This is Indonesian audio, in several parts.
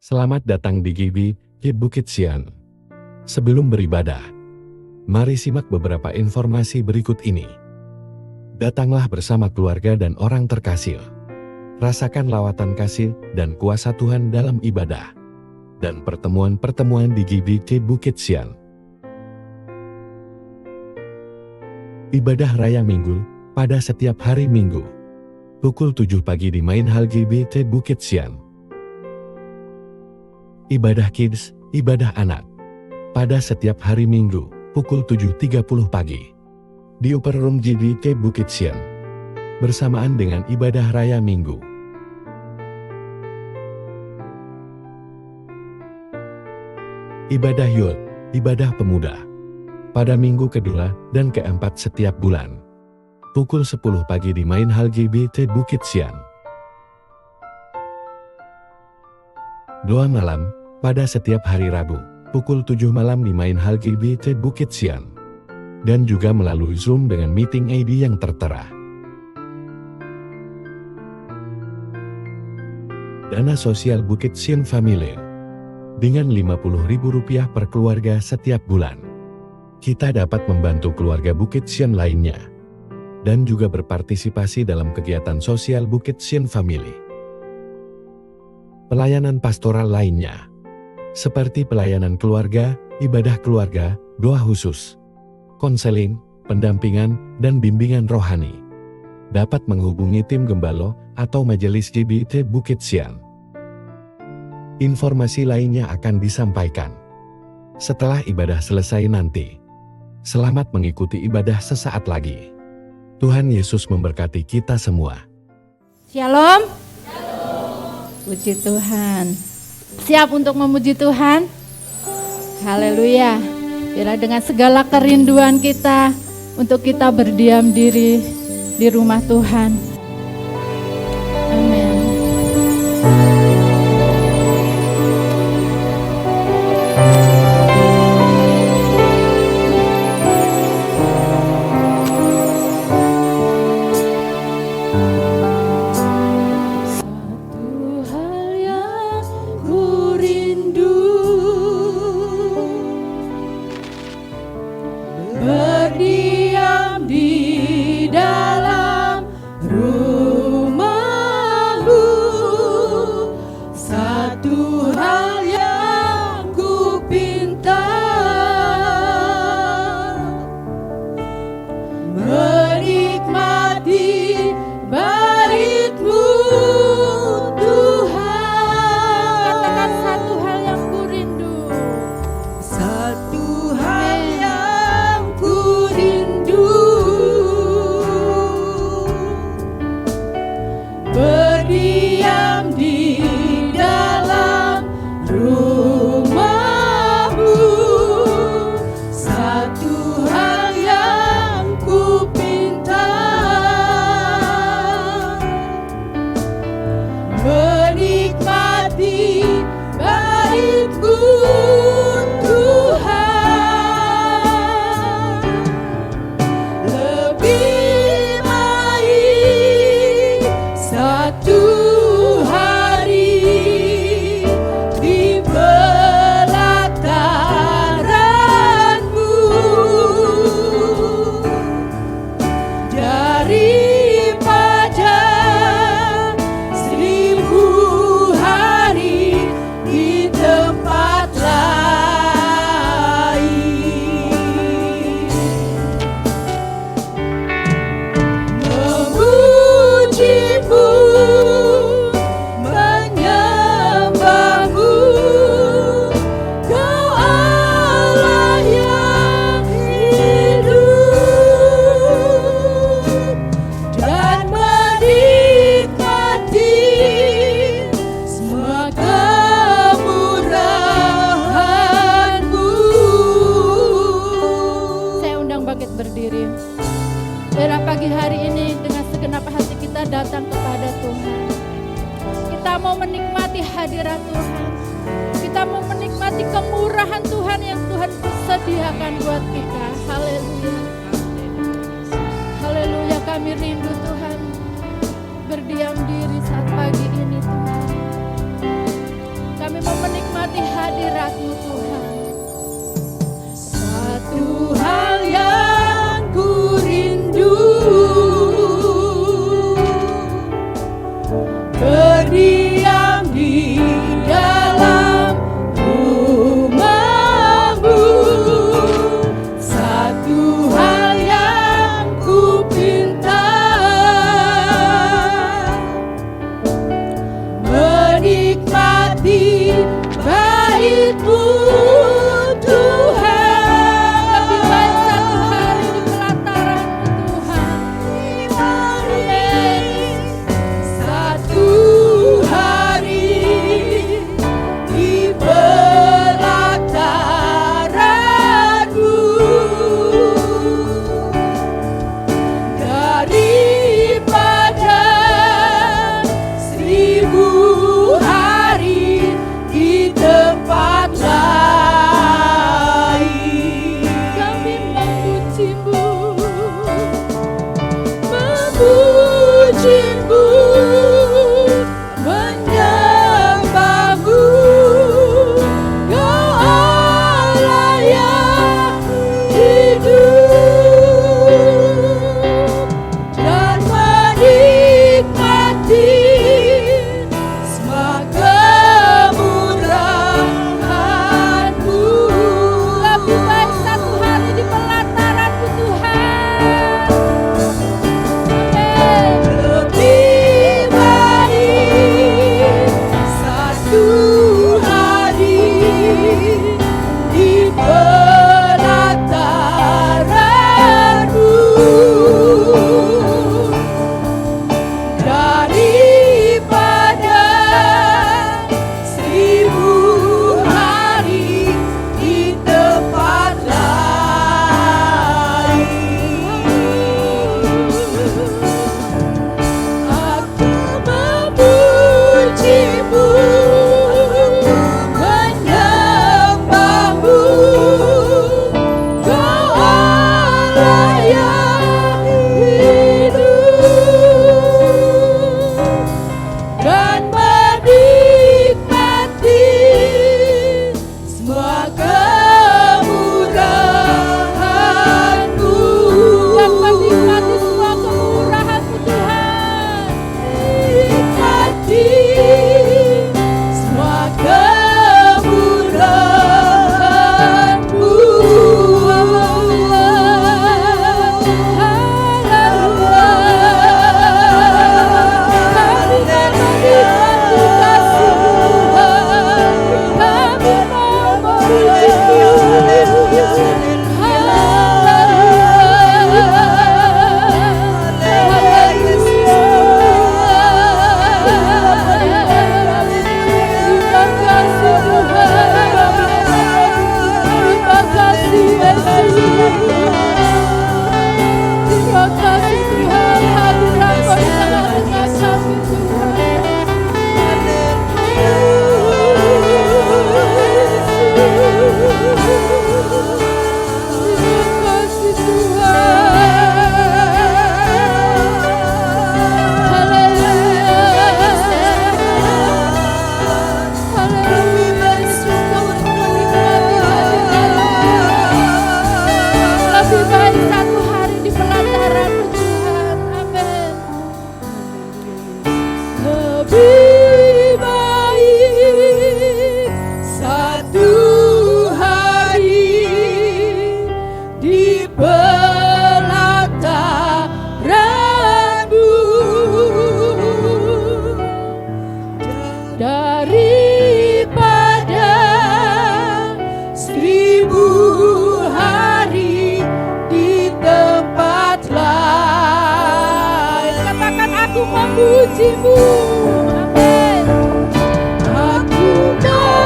Selamat datang di GBI Bukit Sion. Sebelum beribadah, mari simak beberapa informasi berikut ini. Datanglah bersama keluarga dan orang terkasih. Rasakan lawatan kasih dan kuasa Tuhan dalam ibadah dan pertemuan-pertemuan di GBI Bukit Sion. Ibadah Raya Minggu pada setiap hari Minggu. Pukul 7 pagi di Main Hall GBI Bukit Sion. Ibadah Kids, ibadah anak. Pada setiap hari Minggu, pukul 7.30 pagi. Di Upper Room GBI Bukit Sion. Bersamaan dengan ibadah Raya Minggu. Ibadah Youth, ibadah pemuda. Pada minggu kedua dan keempat setiap bulan. Pukul 10 pagi di Main Hall GBI Bukit Sion. Doa malam, pada setiap hari Rabu, pukul 7 malam di Main Hall GBI Bukit Sion. Dan juga melalui Zoom dengan meeting ID yang tertera. Dana sosial Bukit Sion Family. Dengan Rp50.000 per keluarga setiap bulan. Kita dapat membantu keluarga Bukit Sion lainnya. Dan juga berpartisipasi dalam kegiatan sosial Bukit Sion Family. Pelayanan pastoral lainnya, seperti pelayanan keluarga, ibadah keluarga, doa khusus, konseling, pendampingan, dan bimbingan rohani. Dapat menghubungi tim Gembalo atau Majelis GBI Bukit Sion. Informasi lainnya akan disampaikan setelah ibadah selesai nanti. Selamat mengikuti ibadah sesaat lagi. Tuhan Yesus memberkati kita semua. Shalom. Puji Tuhan. Siap untuk memuji Tuhan? Haleluya. Biarlah dengan segala kerinduan kita untuk kita berdiam diri di rumah Tuhan. Amin. Berdiam diri saat pagi ini Tuhan. Kami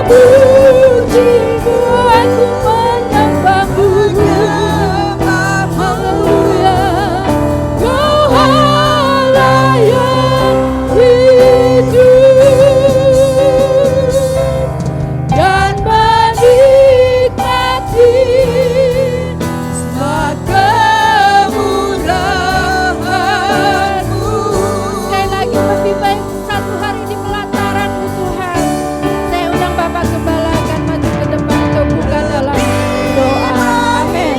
memuji-Mu, aku menyembah-Mu. Haleluya. Kau Allah yang hidup dan menikmati semua kemurahan-Mu. Sekali lagi lebih baik satu hari di pelataran-Mu Tuhan. Saya undang Bapak Gembala akan maju ke depan untuk buka dalam doa. Amin.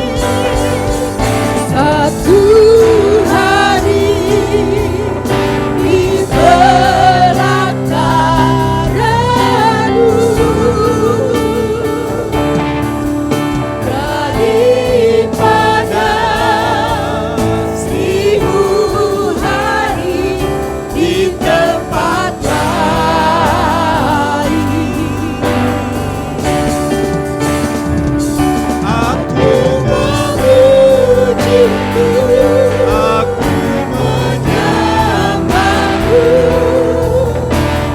Satu hari di pelataran-Mu daripada 1000 hari di tempat lain. Aku Memuji-Mu, aku menyembah-Mu.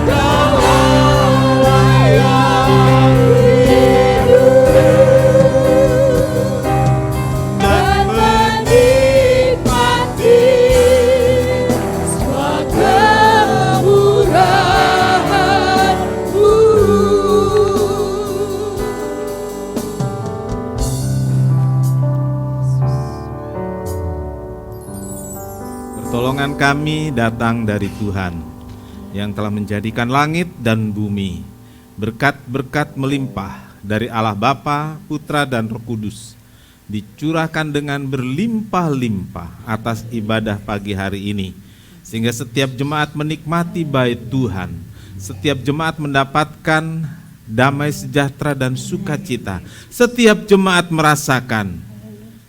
Kau Allah yang hidup dan menikmati semua kemurahan-Mu. Pertolongan kami datang dari Tuhan yang telah menjadikan langit dan bumi. Berkat-berkat melimpah dari Allah Bapa, Putra dan Roh Kudus dicurahkan dengan berlimpah-limpah atas ibadah pagi hari ini, sehingga setiap jemaat menikmati bait Tuhan, setiap jemaat mendapatkan damai sejahtera dan sukacita, setiap jemaat merasakan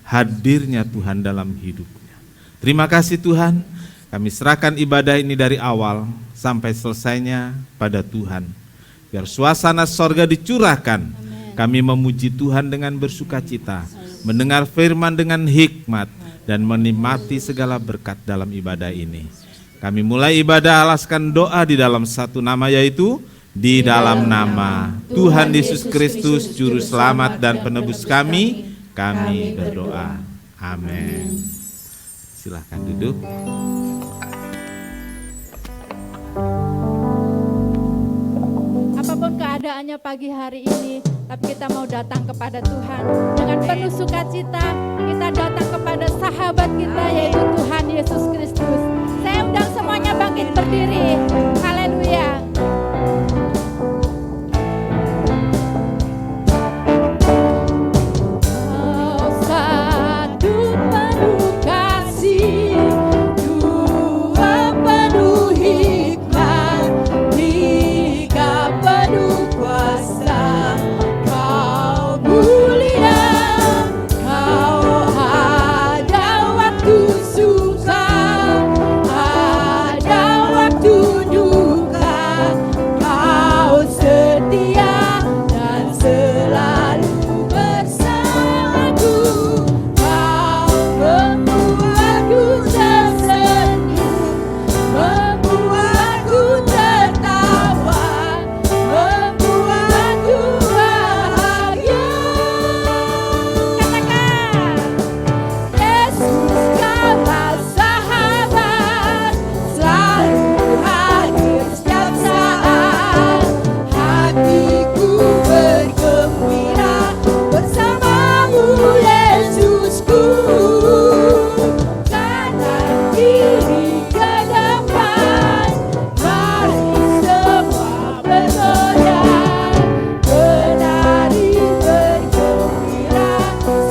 hadirnya Tuhan dalam hidupnya. Terima kasih Tuhan, kami serahkan ibadah ini dari awal sampai selesainya pada Tuhan. Biar suasana sorga dicurahkan, kami memuji Tuhan dengan bersukacita, mendengar firman dengan hikmat, dan menikmati segala berkat dalam ibadah ini. Kami mulai ibadah alaskan doa di dalam satu nama, yaitu di dalam nama Tuhan Yesus Kristus, Juru Selamat dan Penebus kami berdoa. Amin. Silahkan duduk. Apapun keadaannya pagi hari ini, tapi kita mau datang kepada Tuhan dengan penuh sukacita. Kita datang kepada sahabat kita, yaitu Tuhan Yesus Kristus. Saya undang semuanya bangkit berdiri. Haleluya. Kau satu penuh kasih, dua penuh hikmat, tiga penuh kuasa. Kau mulia, kau ada waktu suka, ada waktu duka. Kau setia dan selalu bersamaku. Kau membuatku tersenyum, membuatku tertawa, membuatku bahagia. Katakan, Yesus kaulah sahabat, selalu hadir setiap saat. Hatiku bergembira bersamamu, Yesusku. Kanan kiri ke depan, mari semua bergoyang, menari bergembira,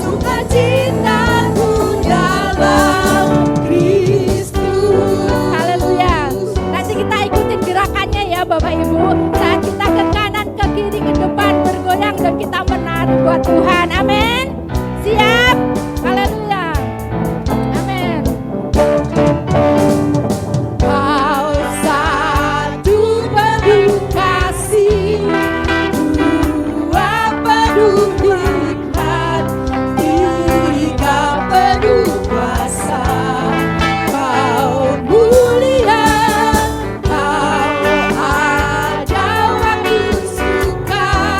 sukacitaku dalam Kristus. Haleluya. Nanti kita ikutin gerakannya ya Bapak Ibu. Saat kita ke kanan, ke kiri, ke depan bergoyang dan kita menari buat Tuhan. Amin. Siap? Haleluya. Amin. Kau satu penuh kasih, dua penuh hikmat, tiga penuh kuasa. Kau mulia, kau ada waktu suka,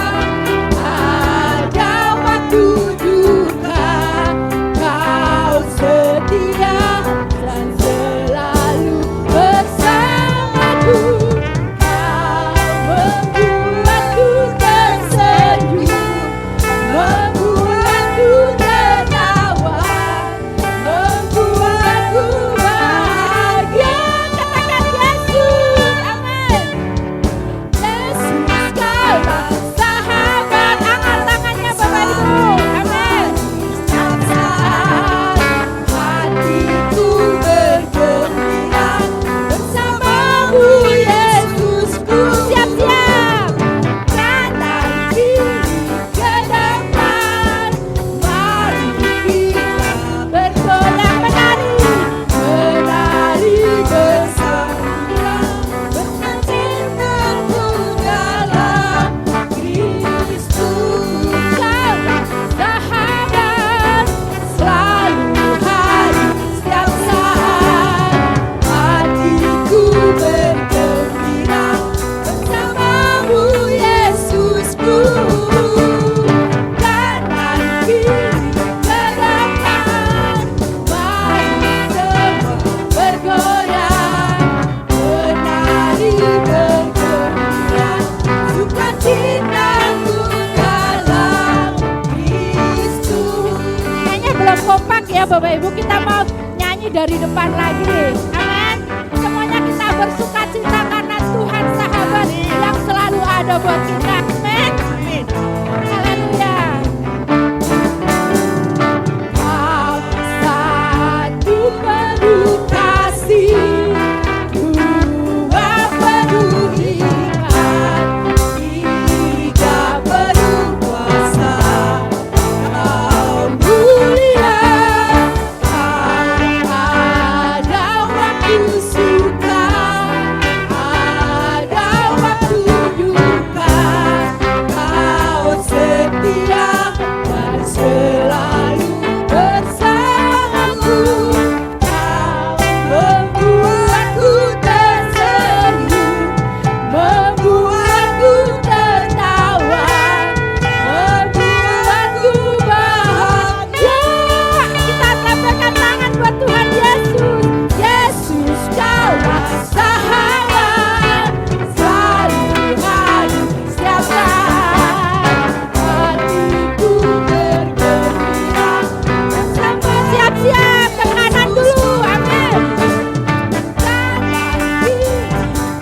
ya Bapak Ibu, kita mau nyanyi dari depan lagi. Amin. Semuanya kita bersuka cita karena Tuhan sahabat yang selalu ada buat kita. Amin. Haleluya. Kau satu penuh kasih, dua penuh iman, tiga penuh kuasa. Kau mulia, ada waktu suka, ada waktu duka. Kau setia dan selalu bersamaku. Kau membuatku tersenyum, membuatku tertawa, membuatku bahagia. Kita lambaikan tangan buat Tuhan Yesus. Yesus, Kaulah sahabat, selalu hadir setiap saat. Hatiku bergembira, bersama siap-siap ke kanan dulu. Amin. Kanan kiri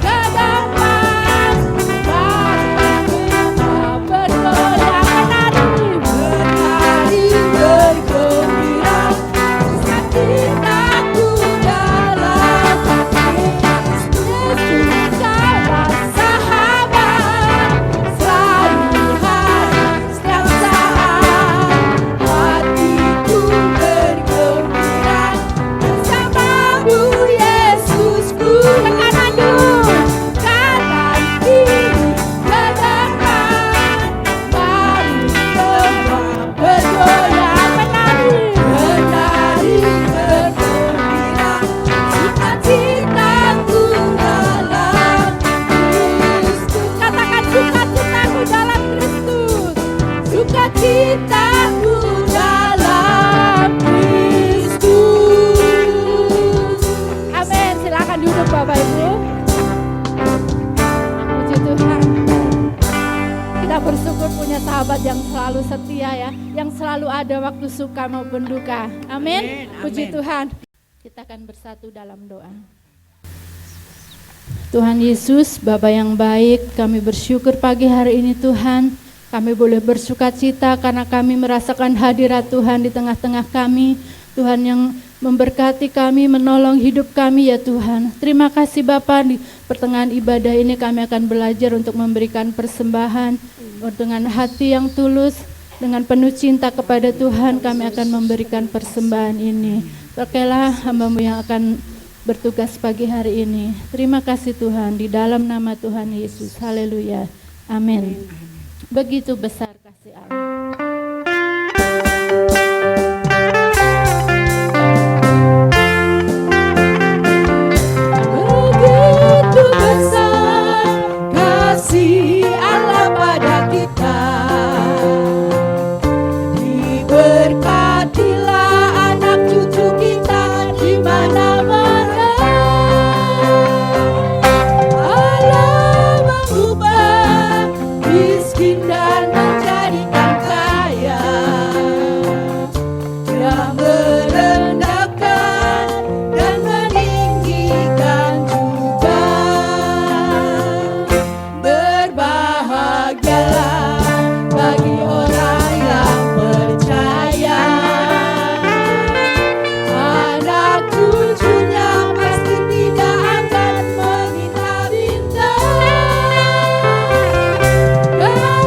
ke depan, bersama bergoyang menari, menari bergembira. Kisah cintaku dalam Yesus, Kaulah sahabat, selalu hadir setiap saat. Hatiku bergembira bersamamu Yesusku. Ke kanan dulu, kanan kiri ke depan, mari semua bergoyang menari, menari bergembira. Sukacitaku dalam Kristus. Katakan sukacitaku dalam Kristus. Sukacitaku dalam Kristus. Amin. Silakan duduk Bapak Ibu. Puji Tuhan. Kita bersyukur punya sahabat yang selalu setia ya, yang selalu ada waktu suka maupun duka. Amin. Puji Tuhan. Kita akan bersatu dalam doa. Tuhan Yesus, Bapa yang baik, kami bersyukur pagi hari ini Tuhan. Kami boleh bersuka cita karena kami merasakan hadirat Tuhan di tengah-tengah kami. Tuhan yang memberkati kami, menolong hidup kami ya Tuhan. Terima kasih Bapa, di pertengahan ibadah ini kami akan belajar untuk memberikan persembahan dengan hati yang tulus, dengan penuh cinta kepada Tuhan kami akan memberikan persembahan ini. Pakailah hamba-Mu yang akan bertugas pagi hari ini. Terima kasih Tuhan, di dalam nama Tuhan Yesus. Haleluya. Amin. Begitu besar kasih Allah. Begitu besar kasih Allah pada kita. Diberkatilah anak cucu kita di mana-mana. Allah mengubah miskin dan menjadikan kaya. Dia merendahkan dan meninggikan juga. Berbahagialah bagi orang yang percaya. Anak cucunya pasti tidak akan menghina-hina. Karena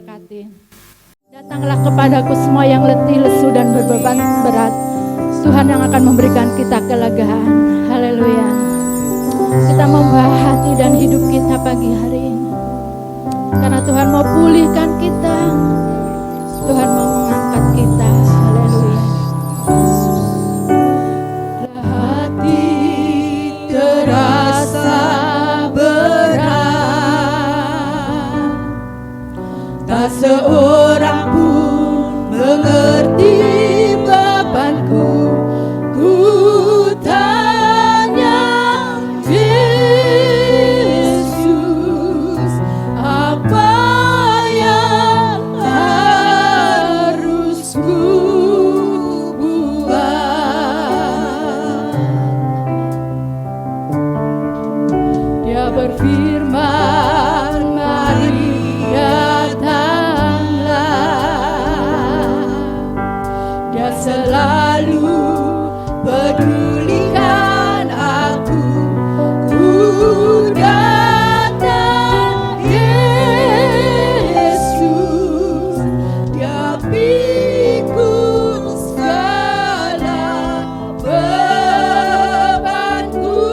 memberkati. Datanglah kepadaku semua yang letih, lesu, dan berbeban berat. Tuhan yang akan memberikan kita kelegaan. Haleluya. Kita membuka hati dan hidup kita pagi hari ini. Karena Tuhan mau pulihkan kita. Tuhan mau mengangkat kita. Haleluya. Hati terasa berat, tak seorang pun mengerti bebanku. Ku tanya Yesus, apa yang harus ku buat? Dia berfirman, mari datanglah. Dia selalu pedulikan aku. Ku datang Yesus, Dia pikul segala bebanku.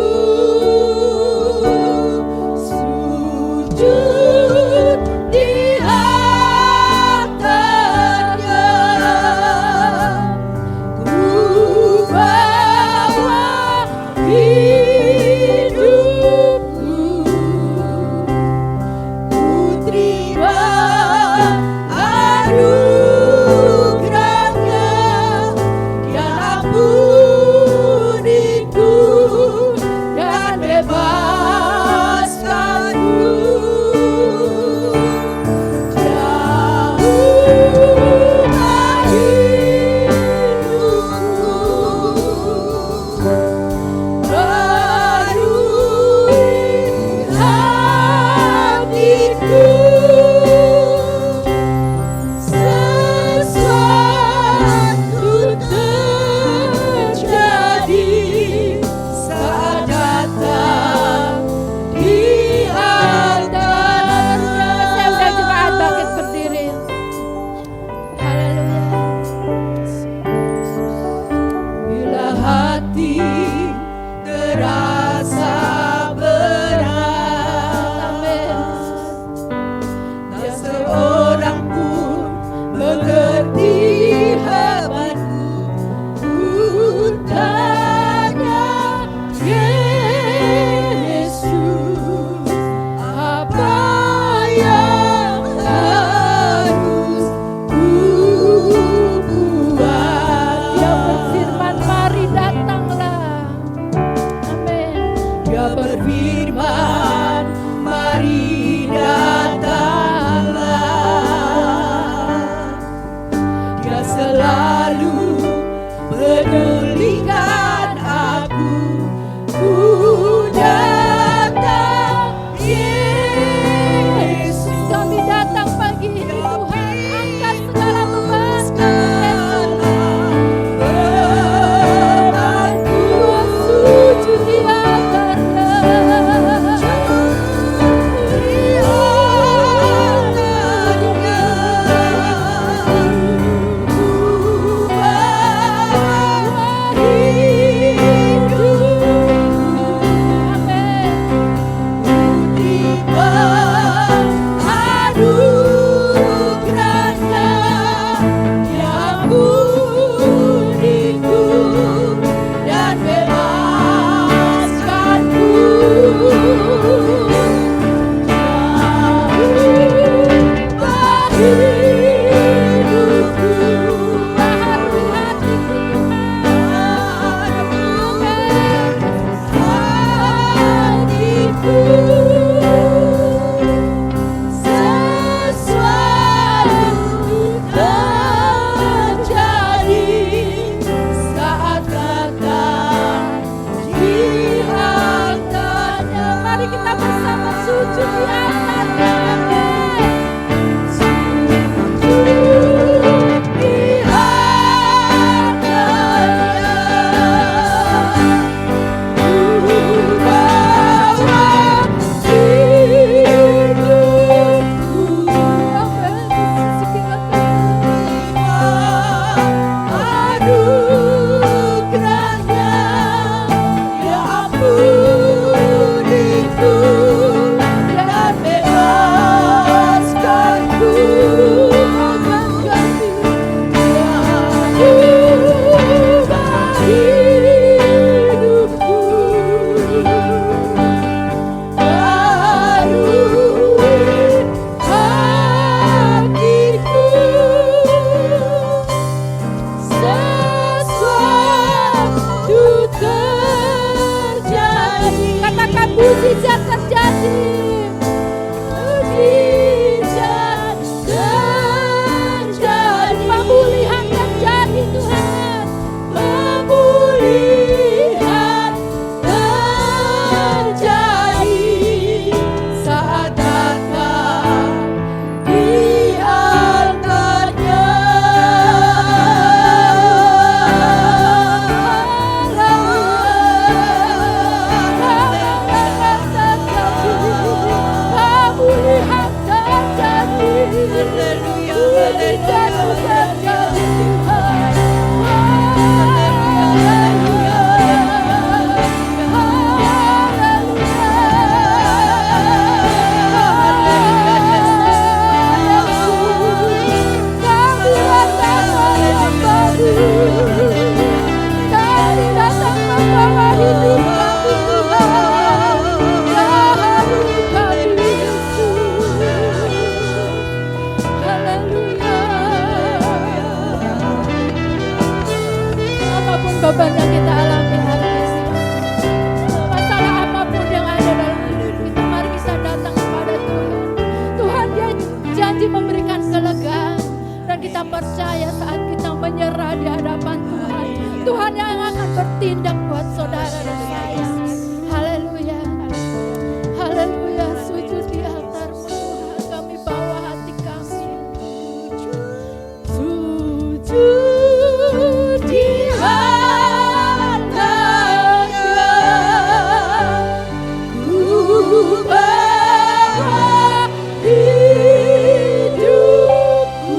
bawa hidupku,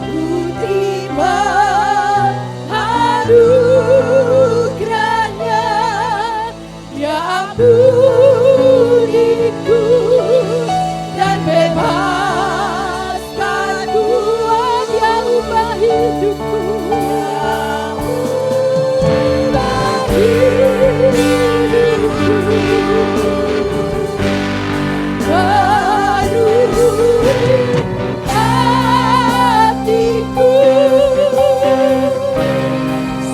ku terima anugerahnya, ya ampuniku dan bebaskanku, dia ubah hidupku, ubah hidupku, penuhi hatiku,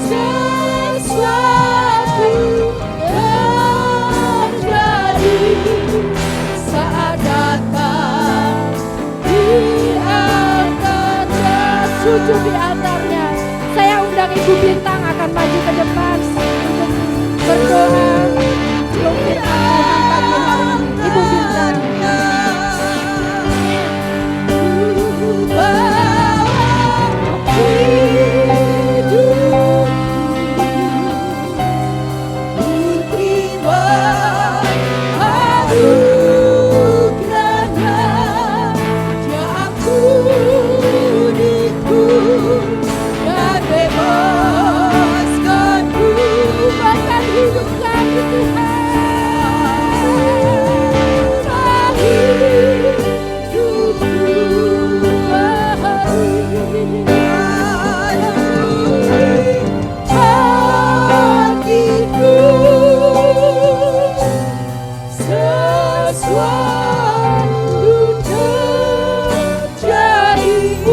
sesuatu terjadi saat datang di altarnya, sujud di altarnya. Saya undang Ibu Bintang akan maju ke depan untuk berdoa sebelum kita mengangkat Tuhan. Ibu Bintang.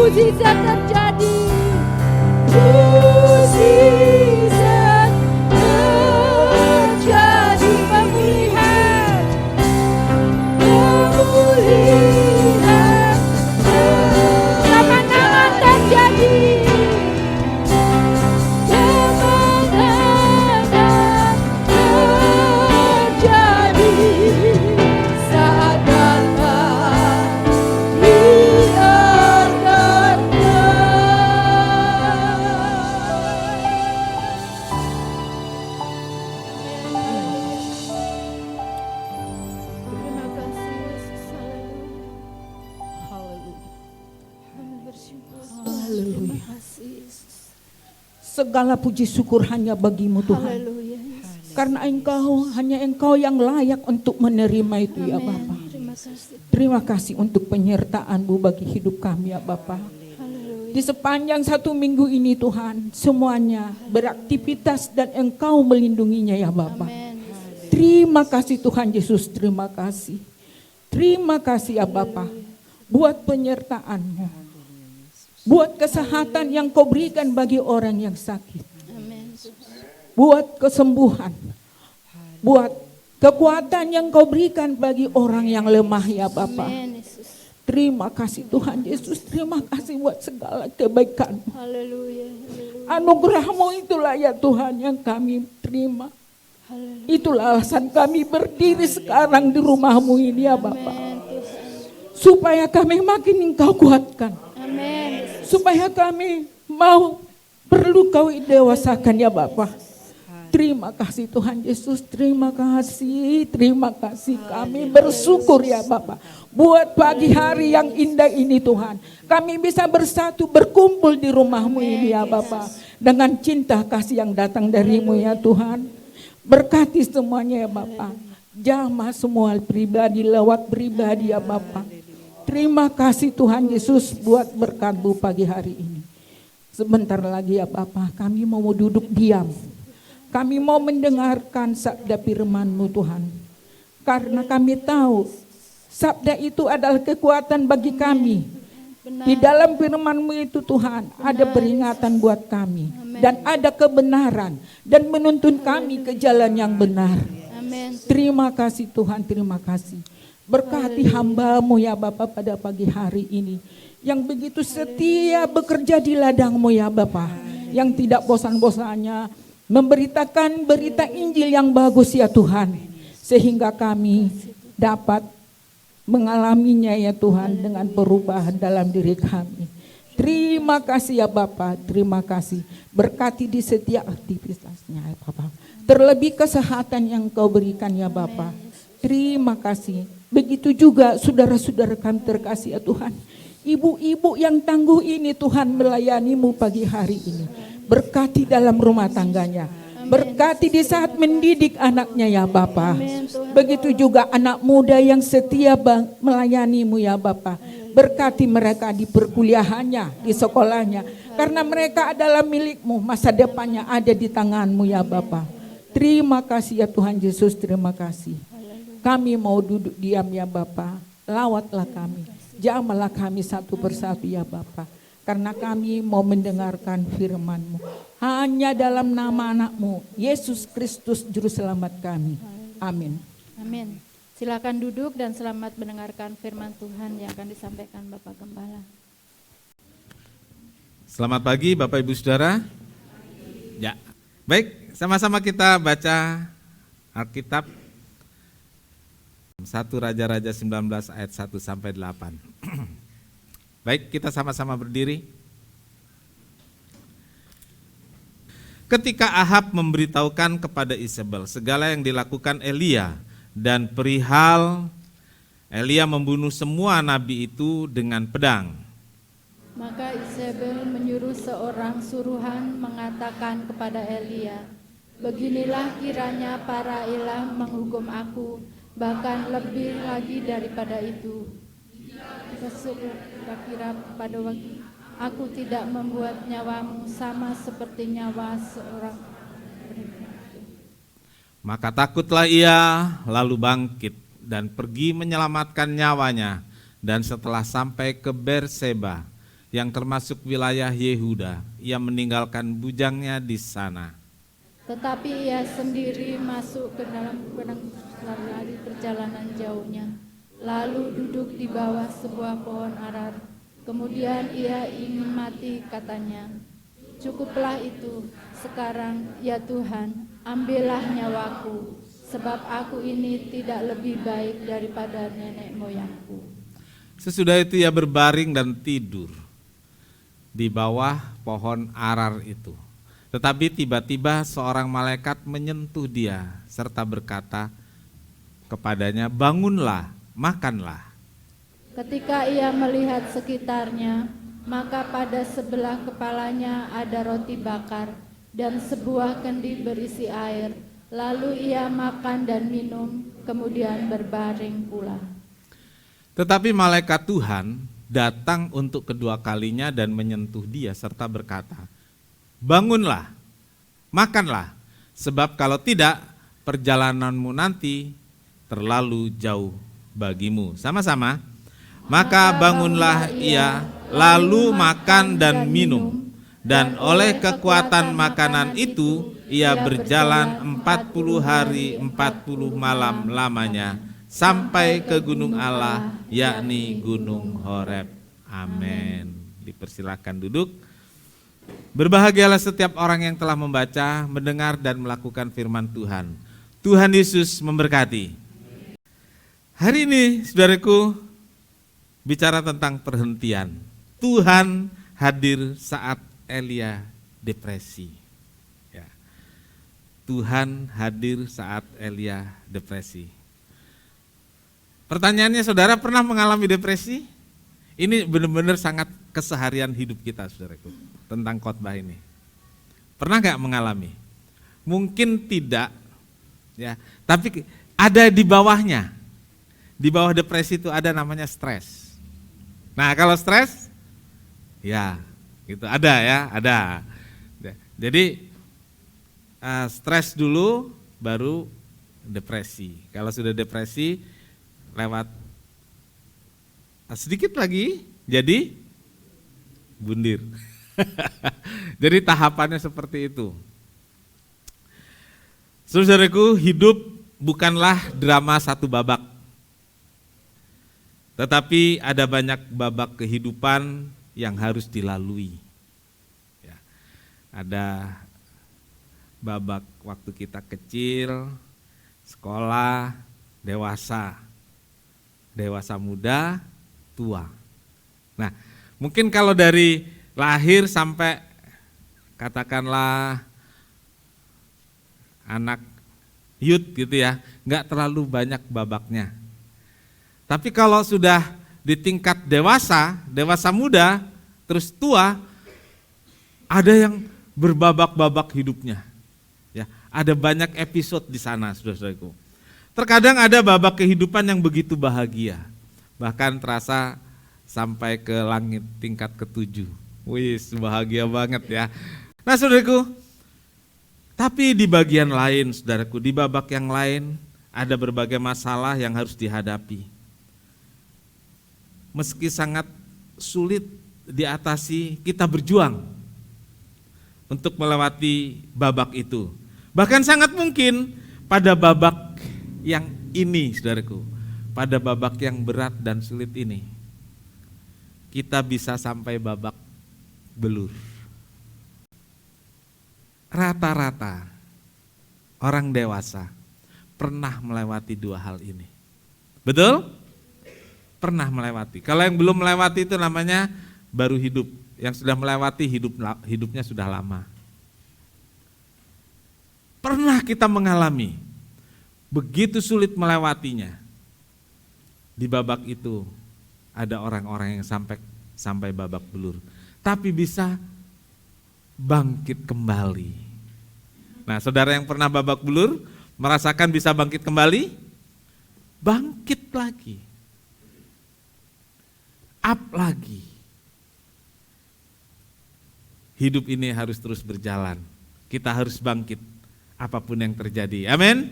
Mujizat terjadi, mujizat terjadi, pemulihan, pemulihan, kemenangan terjadi, kemenangan terjadi saat datang di Segala puji syukur hanya bagimu Tuhan. Haleluya. Karena hanya Engkau yang layak untuk menerima itu ya Bapa. Terima kasih. Terima kasih untuk penyertaan-Mu bagi hidup kami ya Bapa. Haleluya. Di sepanjang 1 minggu ini Tuhan, semuanya beraktivitas dan Engkau melindunginya ya Bapa. Amin. Terima kasih Tuhan Yesus, terima kasih. Terima kasih ya Bapa buat penyertaan-Mu. Buat kesehatan yang Kau berikan bagi orang yang sakit. Amin. Buat kesembuhan. Buat kekuatan yang Kau berikan bagi orang yang lemah ya Bapa. Amin, Yesus. Terima kasih Tuhan Yesus. Terima kasih buat segala kebaikan. Haleluya. Haleluya. Anugerah-Mu itulah ya Tuhan yang kami terima. Haleluya. Itulah alasan kami berdiri sekarang di rumah-Mu ini ya Bapa. Amin, Tuhan. Supaya kami makin Engkau kuatkan. Amin. Supaya kami mau perlu Kau dewasakan ya Bapa. Terima kasih Tuhan Yesus, terima kasih kami bersyukur ya Bapa. Buat pagi hari yang indah ini Tuhan, kami bisa bersatu berkumpul di rumah-Mu ini ya Bapa. Dengan cinta kasih yang datang dari-Mu ya Tuhan. Berkati semuanya ya Bapa. Jamah semua pribadi, lewat pribadi ya Bapa. Terima kasih Tuhan Yesus buat berkat-Mu pagi hari ini. Sebentar lagi ya Bapa, kami mau duduk diam. Kami mau mendengarkan sabda firman-Mu Tuhan. Karena kami tahu sabda itu adalah kekuatan bagi kami. Di dalam firman-Mu itu Tuhan ada peringatan buat kami. Dan ada kebenaran. Dan menuntun kami ke jalan yang benar. Amin. Terima kasih Tuhan, terima kasih. Berkati hamba-Mu ya Bapa pada pagi hari ini. Yang begitu setia bekerja di ladang-Mu ya Bapa. Yang tidak bosan-bosannya memberitakan berita Injil yang bagus ya Tuhan. Sehingga kami dapat mengalaminya ya Tuhan dengan perubahan dalam diri kami. Terima kasih ya Bapa, terima kasih. Berkati di setiap aktivitasnya ya Bapa. terlebih kesehatan yang Kau berikan ya Bapa. Terima kasih. Begitu juga saudara-saudara kami terkasih ya Tuhan. Ibu-ibu yang tangguh ini Tuhan melayani-Mu pagi hari ini. Berkati dalam rumah tangganya. Berkati di saat mendidik anaknya ya Bapa. Begitu juga anak muda yang setia melayani-Mu ya Bapa. Berkati mereka di perkuliahannya, di sekolahnya. Karena mereka adalah milik-Mu, masa depannya ada di tangan-Mu ya Bapa. Terima kasih ya Tuhan Yesus, terima kasih. Kami mau duduk diam ya Bapa, lawatlah kami. Jamahlah kami satu persatu ya Bapa. Karena kami mau mendengarkan firman-Mu. Hanya dalam nama anak-Mu, Yesus Kristus Juru Selamat kami. Amin. Amin. Silakan duduk dan selamat mendengarkan firman Tuhan yang akan disampaikan Bapak Gembala. Selamat pagi Bapak Ibu Saudara. Ya, baik, sama-sama kita baca Alkitab 1 Raja-Raja 19 ayat 1 sampai 8. Baik, kita sama-sama berdiri. Ketika Ahab memberitahukan kepada Isabel segala yang dilakukan Elia dan perihal Elia membunuh semua nabi itu dengan pedang, maka Isabel menyuruh seorang suruhan mengatakan kepada Elia, beginilah kiranya para ilah menghukum aku, bahkan lebih lagi daripada itu. Kira pada waktu aku tidak membuat nyawamu sama seperti nyawa seorang. maka takutlah ia lalu bangkit dan pergi menyelamatkan nyawanya, dan setelah sampai ke Berseba yang termasuk wilayah Yehuda, ia meninggalkan bujangnya di sana. Tetapi ia sendiri masuk ke dalam pedang lari perjalanan jauhnya, lalu duduk di bawah sebuah pohon arar. Kemudian ia ingin mati, katanya, cukuplah itu, sekarang ya Tuhan, ambillah nyawaku, sebab aku ini tidak lebih baik daripada nenek moyangku. Sesudah itu ia berbaring dan tidur di bawah pohon arar itu. Tetapi tiba-tiba seorang malaikat menyentuh dia serta berkata kepadanya, bangunlah, makanlah. Ketika ia melihat sekitarnya, maka pada sebelah kepalanya ada roti bakar dan sebuah kendi berisi air. Lalu ia makan dan minum, kemudian berbaring pula. Tetapi malaikat Tuhan datang untuk kedua kalinya dan menyentuh dia serta berkata, bangunlah, makanlah, sebab kalau tidak perjalananmu nanti terlalu jauh bagimu. Sama-sama. Maka bangunlah ia, lalu makan dan minum, dan oleh kekuatan makanan itu ia berjalan 40 hari 40 malam lamanya sampai ke gunung Allah, yakni gunung Horeb. Amin. Dipersilakan duduk. Berbahagialah setiap orang yang telah membaca, mendengar dan melakukan firman Tuhan. Tuhan Yesus memberkati. Hari ini saudaraku, bicara tentang perhentian. Tuhan hadir saat Elia depresi. Ya. Tuhan hadir saat Elia depresi. Pertanyaannya, saudara pernah mengalami depresi? Ini benar-benar sangat keseharian hidup kita, saudaraku, tentang khotbah ini. Pernah gak mengalami? Mungkin tidak, ya. Tapi ada di bawahnya. Di bawah depresi itu ada namanya stres. Nah, kalau stres, ya, gitu ada ya, ada. Jadi stres dulu, baru depresi. Kalau sudah depresi, lewat sedikit lagi, jadi bundir. Jadi tahapannya seperti itu. Saudaraku, hidup bukanlah drama satu babak. Tetapi ada banyak babak kehidupan yang harus dilalui. Ya. Ada babak waktu kita kecil, sekolah, dewasa muda, tua. Nah, mungkin kalau dari lahir sampai katakanlah anak youth gitu ya, nggak terlalu banyak babaknya. Tapi kalau sudah di tingkat dewasa, dewasa muda, terus tua, ada yang berbabak-babak hidupnya. Ya, ada banyak episode di sana, saudara-saudaraku. Terkadang ada babak kehidupan yang begitu bahagia, bahkan terasa sampai ke langit tingkat ke-7. Wih, bahagia banget ya. Nah, saudaraku, tapi di bagian lain, saudaraku, di babak yang lain ada berbagai masalah yang harus dihadapi. Meski sangat sulit diatasi, kita berjuang untuk melewati babak itu. Bahkan sangat mungkin pada babak yang ini, saudaraku, pada babak yang berat dan sulit ini, kita bisa sampai babak belur. Rata-rata orang dewasa pernah melewati dua hal ini. Betul? Pernah melewati. Kalau yang belum melewati itu namanya baru hidup. Yang sudah melewati hidupnya sudah lama. Pernah kita mengalami begitu sulit melewatinya. Di babak itu ada orang-orang yang sampai babak belur, tapi bisa bangkit kembali. Nah, saudara yang pernah babak belur, merasakan bisa bangkit kembali, bangkit lagi, up lagi. Hidup ini harus terus berjalan, kita harus bangkit apapun yang terjadi, amin.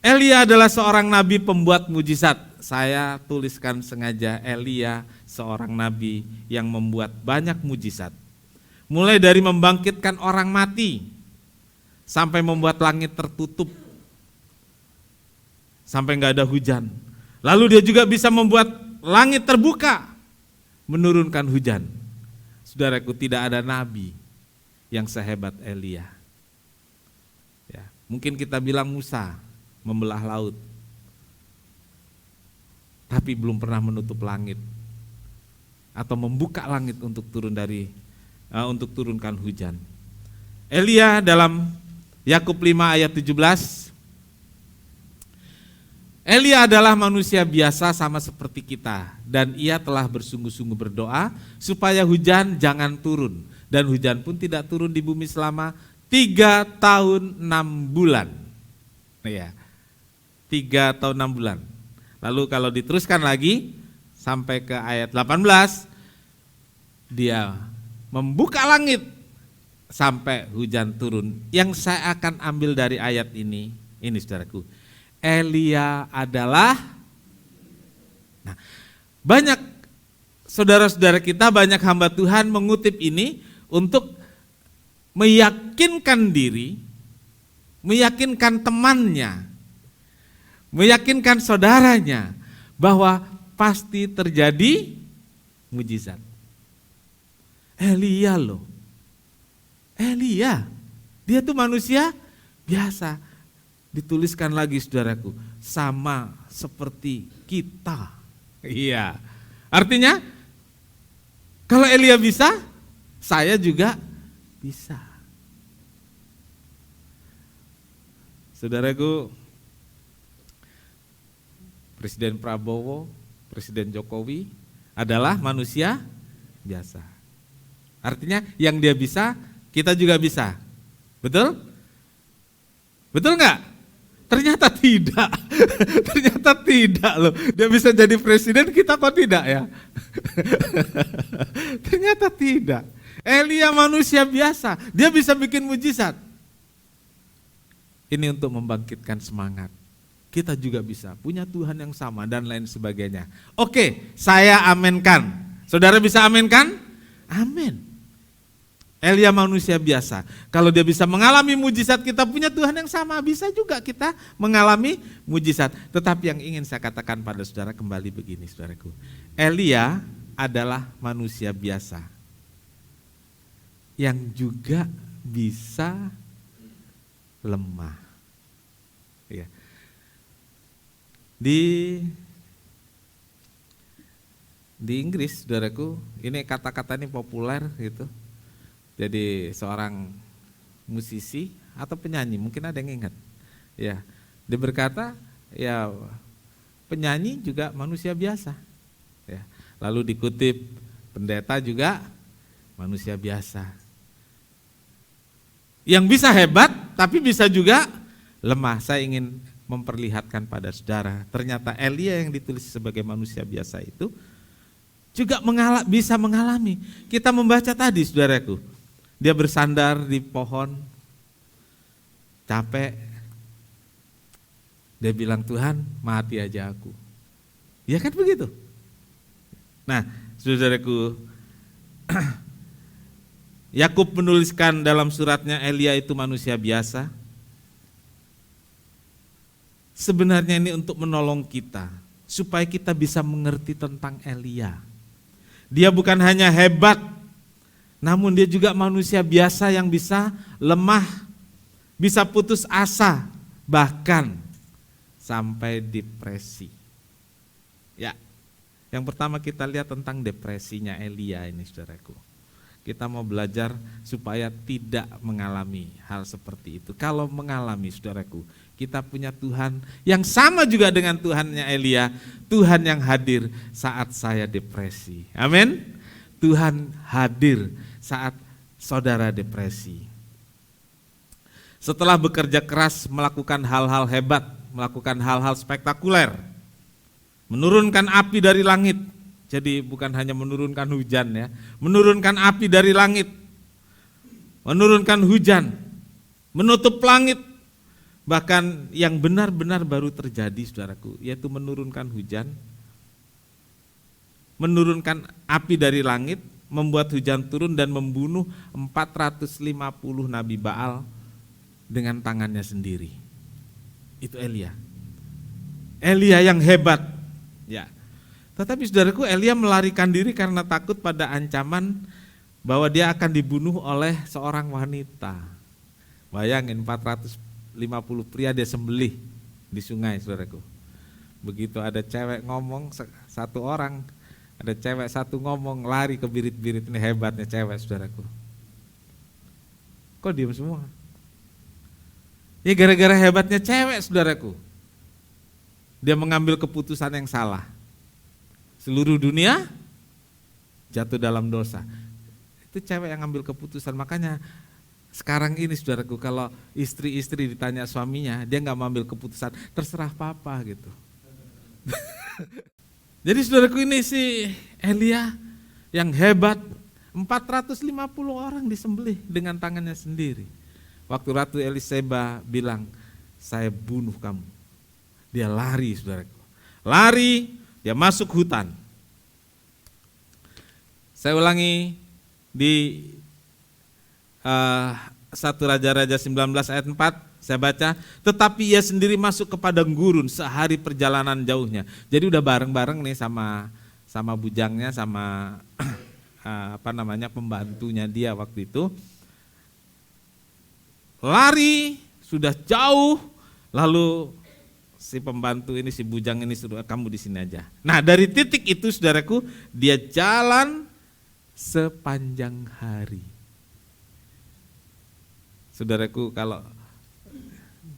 Elia adalah seorang nabi pembuat mujizat. Saya tuliskan sengaja Elia seorang nabi yang membuat banyak mujizat. Mulai dari membangkitkan orang mati, sampai membuat langit tertutup, sampai nggak ada hujan. Lalu dia juga bisa membuat langit terbuka, menurunkan hujan. Saudaraku, tidak ada nabi yang sehebat Elia. Ya, mungkin kita bilang Musa membelah laut, tapi belum pernah menutup langit atau membuka langit untuk turunkan hujan. Elia dalam Yakub 5 ayat 17, Elia adalah manusia biasa sama seperti kita, dan ia telah bersungguh-sungguh berdoa supaya hujan jangan turun, dan hujan pun tidak turun di bumi selama 3 tahun 6 bulan. Ya, 3 tahun 6 bulan. Lalu kalau diteruskan lagi sampai ke ayat 18, dia membuka langit sampai hujan turun. Yang saya akan ambil dari ayat ini saudaraku, Elia adalah, nah, banyak saudara-saudara kita, banyak hamba Tuhan mengutip ini untuk meyakinkan diri, meyakinkan temannya, meyakinkan saudaranya bahwa pasti terjadi mujizat. Elia loh, Elia, dia tuh manusia biasa. Dituliskan lagi saudaraku, sama seperti kita. Iya, artinya kalau Elia bisa, saya juga bisa. Saudaraku, Presiden Prabowo, Presiden Jokowi adalah manusia biasa. Artinya yang dia bisa, kita juga bisa. Betul? Betul enggak? Ternyata tidak. Ternyata tidak loh. Dia bisa jadi presiden, kita kok tidak ya? Ternyata tidak. Elia manusia biasa, dia bisa bikin mujizat. Ini untuk membangkitkan semangat. Kita juga bisa, punya Tuhan yang sama dan lain sebagainya. Oke, saya aminkan. Saudara bisa aminkan? Amin. Elia manusia biasa. Kalau dia bisa mengalami mujizat, kita punya Tuhan yang sama, bisa juga kita mengalami mujizat. Tetapi yang ingin saya katakan pada saudara kembali begini, saudaraku. Elia adalah manusia biasa yang juga bisa lemah. Ya. Di Inggris, saudaraku, ini kata-kata ini populer gitu. Jadi seorang musisi atau penyanyi, mungkin ada yang ingat. Ya, dia berkata, ya penyanyi juga manusia biasa. Ya, lalu dikutip, pendeta juga manusia biasa. Yang bisa hebat, tapi bisa juga lemah. Saya ingin memperlihatkan pada saudara, ternyata Elia yang ditulis sebagai manusia biasa itu juga bisa mengalami. Kita membaca tadi, saudaraku, dia bersandar di pohon, capek, dia bilang, Tuhan mati aja aku. Ya kan begitu. Nah, saudaraku, Yakub menuliskan dalam suratnya Elia itu manusia biasa. Sebenarnya ini untuk menolong kita, supaya kita bisa mengerti tentang Elia. Dia bukan hanya hebat, namun dia juga manusia biasa yang bisa lemah, bisa putus asa, bahkan sampai depresi. Ya, yang pertama kita lihat tentang depresinya Elia ini, saudaraku. Kita mau belajar supaya tidak mengalami hal seperti itu. Kalau mengalami, saudaraku, kita punya Tuhan yang sama juga dengan Tuhannya Elia, Tuhan yang hadir saat saya depresi. Amin. Tuhan hadir saat saudara depresi. Setelah bekerja keras melakukan hal-hal hebat, melakukan hal-hal spektakuler, menurunkan api dari langit. Jadi bukan hanya menurunkan hujan ya, menurunkan api dari langit, menurunkan hujan, menutup langit. Bahkan yang benar-benar baru terjadi, saudaraku, yaitu menurunkan hujan, menurunkan api dari langit, membuat hujan turun dan membunuh 450 Nabi Baal dengan tangannya sendiri. Itu Elia. Elia yang hebat. Ya. Tetapi saudaraku, Elia melarikan diri karena takut pada ancaman bahwa dia akan dibunuh oleh seorang wanita. Bayangin 450 pria dia sembelih di sungai, saudaraku. Begitu ada cewek ngomong satu orang, ada cewek satu ngomong, lari ke birit-birit. Ini hebatnya cewek, saudaraku. Kok diam semua? Ya gara-gara hebatnya cewek, saudaraku. Dia mengambil keputusan yang salah. Seluruh dunia jatuh dalam dosa. Itu cewek yang ambil keputusan. Makanya sekarang ini, saudaraku, kalau istri-istri ditanya suaminya, dia nggak mengambil keputusan, terserah papa gitu. Jadi saudaraku, ini si Elia yang hebat, 450 orang disembelih dengan tangannya sendiri. Waktu Ratu Eliseba bilang, saya bunuh kamu. Dia lari, saudaraku. Lari, dia masuk hutan. Saya ulangi di 1 Raja-Raja 19 ayat 4, saya baca, tetapi ia sendiri masuk ke padang gurun sehari perjalanan jauhnya. Jadi udah bareng-bareng nih sama bujangnya, sama pembantunya dia waktu itu. Lari sudah jauh, lalu si pembantu ini, si bujang ini suruh, kamu di sini aja. Nah, dari titik itu, saudaraku, dia jalan sepanjang hari. Saudaraku, kalau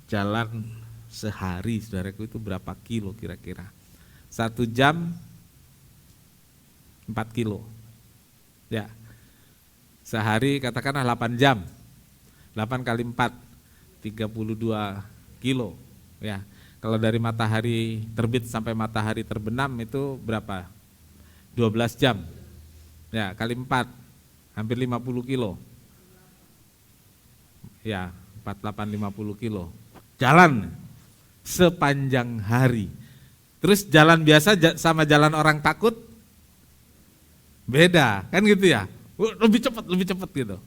jalan sehari, saudaraku, itu berapa kilo kira-kira? 1 jam 4 kilo. Ya. Sehari katakanlah 8 jam. 8 kali 4 32 kilo. Ya. Kalau dari matahari terbit sampai matahari terbenam itu berapa? 12 jam. Ya, kali 4, hampir 50 kilo. Ya, 48 50 kilo. Jalan sepanjang hari. Terus jalan biasa sama jalan orang takut beda, kan gitu ya. Lebih cepat gitu.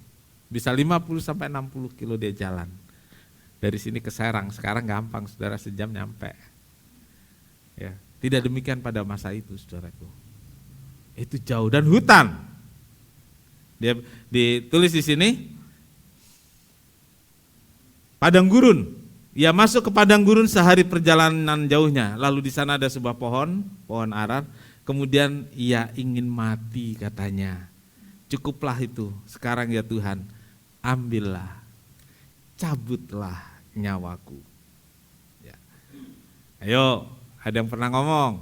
Bisa 50 sampai 60 kilo dia jalan. Dari sini ke Serang, sekarang gampang, saudara, sejam nyampe. Ya, tidak demikian pada masa itu, saudaraku. Itu jauh dan hutan. Dia ditulis di sini, padang gurun. Ia masuk ke padang gurun sehari perjalanan jauhnya. Lalu di sana ada sebuah pohon ara. Kemudian ia ingin mati, katanya. Cukuplah itu, sekarang ya Tuhan, ambillah. cabutlah nyawaku. Ya. Ayo, ada yang pernah ngomong?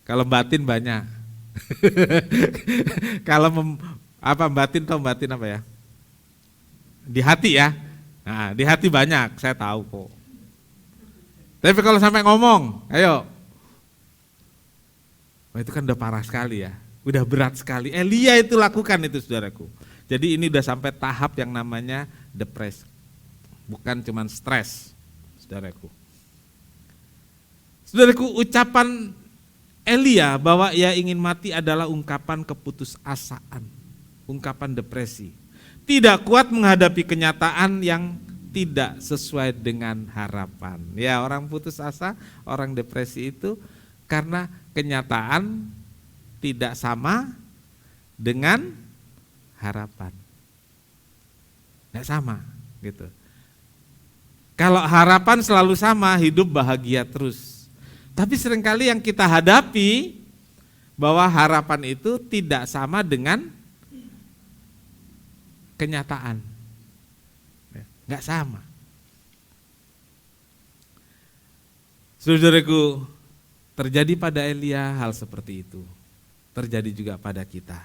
Kalau batin banyak. Kalau batin tau batin apa ya? Di hati ya. Nah, di hati banyak, saya tahu kok. Tapi kalau sampai ngomong, ayo. Wah, itu kan udah parah sekali ya. Udah berat sekali. Elia itu lakukan itu, saudaraku. Jadi ini udah sampai tahap yang namanya depresi. Bukan cuman stres, saudaraku. Saudaraku, ucapan Elia bahwa ia ingin mati adalah ungkapan keputusasaan, ungkapan depresi. Tidak kuat menghadapi kenyataan yang tidak sesuai dengan harapan. Ya, orang putus asa, orang depresi itu karena kenyataan tidak sama dengan harapan. Nggak sama gitu. Kalau harapan selalu sama, hidup bahagia terus. Tapi seringkali yang kita hadapi bahwa harapan itu tidak sama dengan kenyataan. Nggak sama. Saudaraku, terjadi pada Elia hal seperti itu. Terjadi juga pada kita.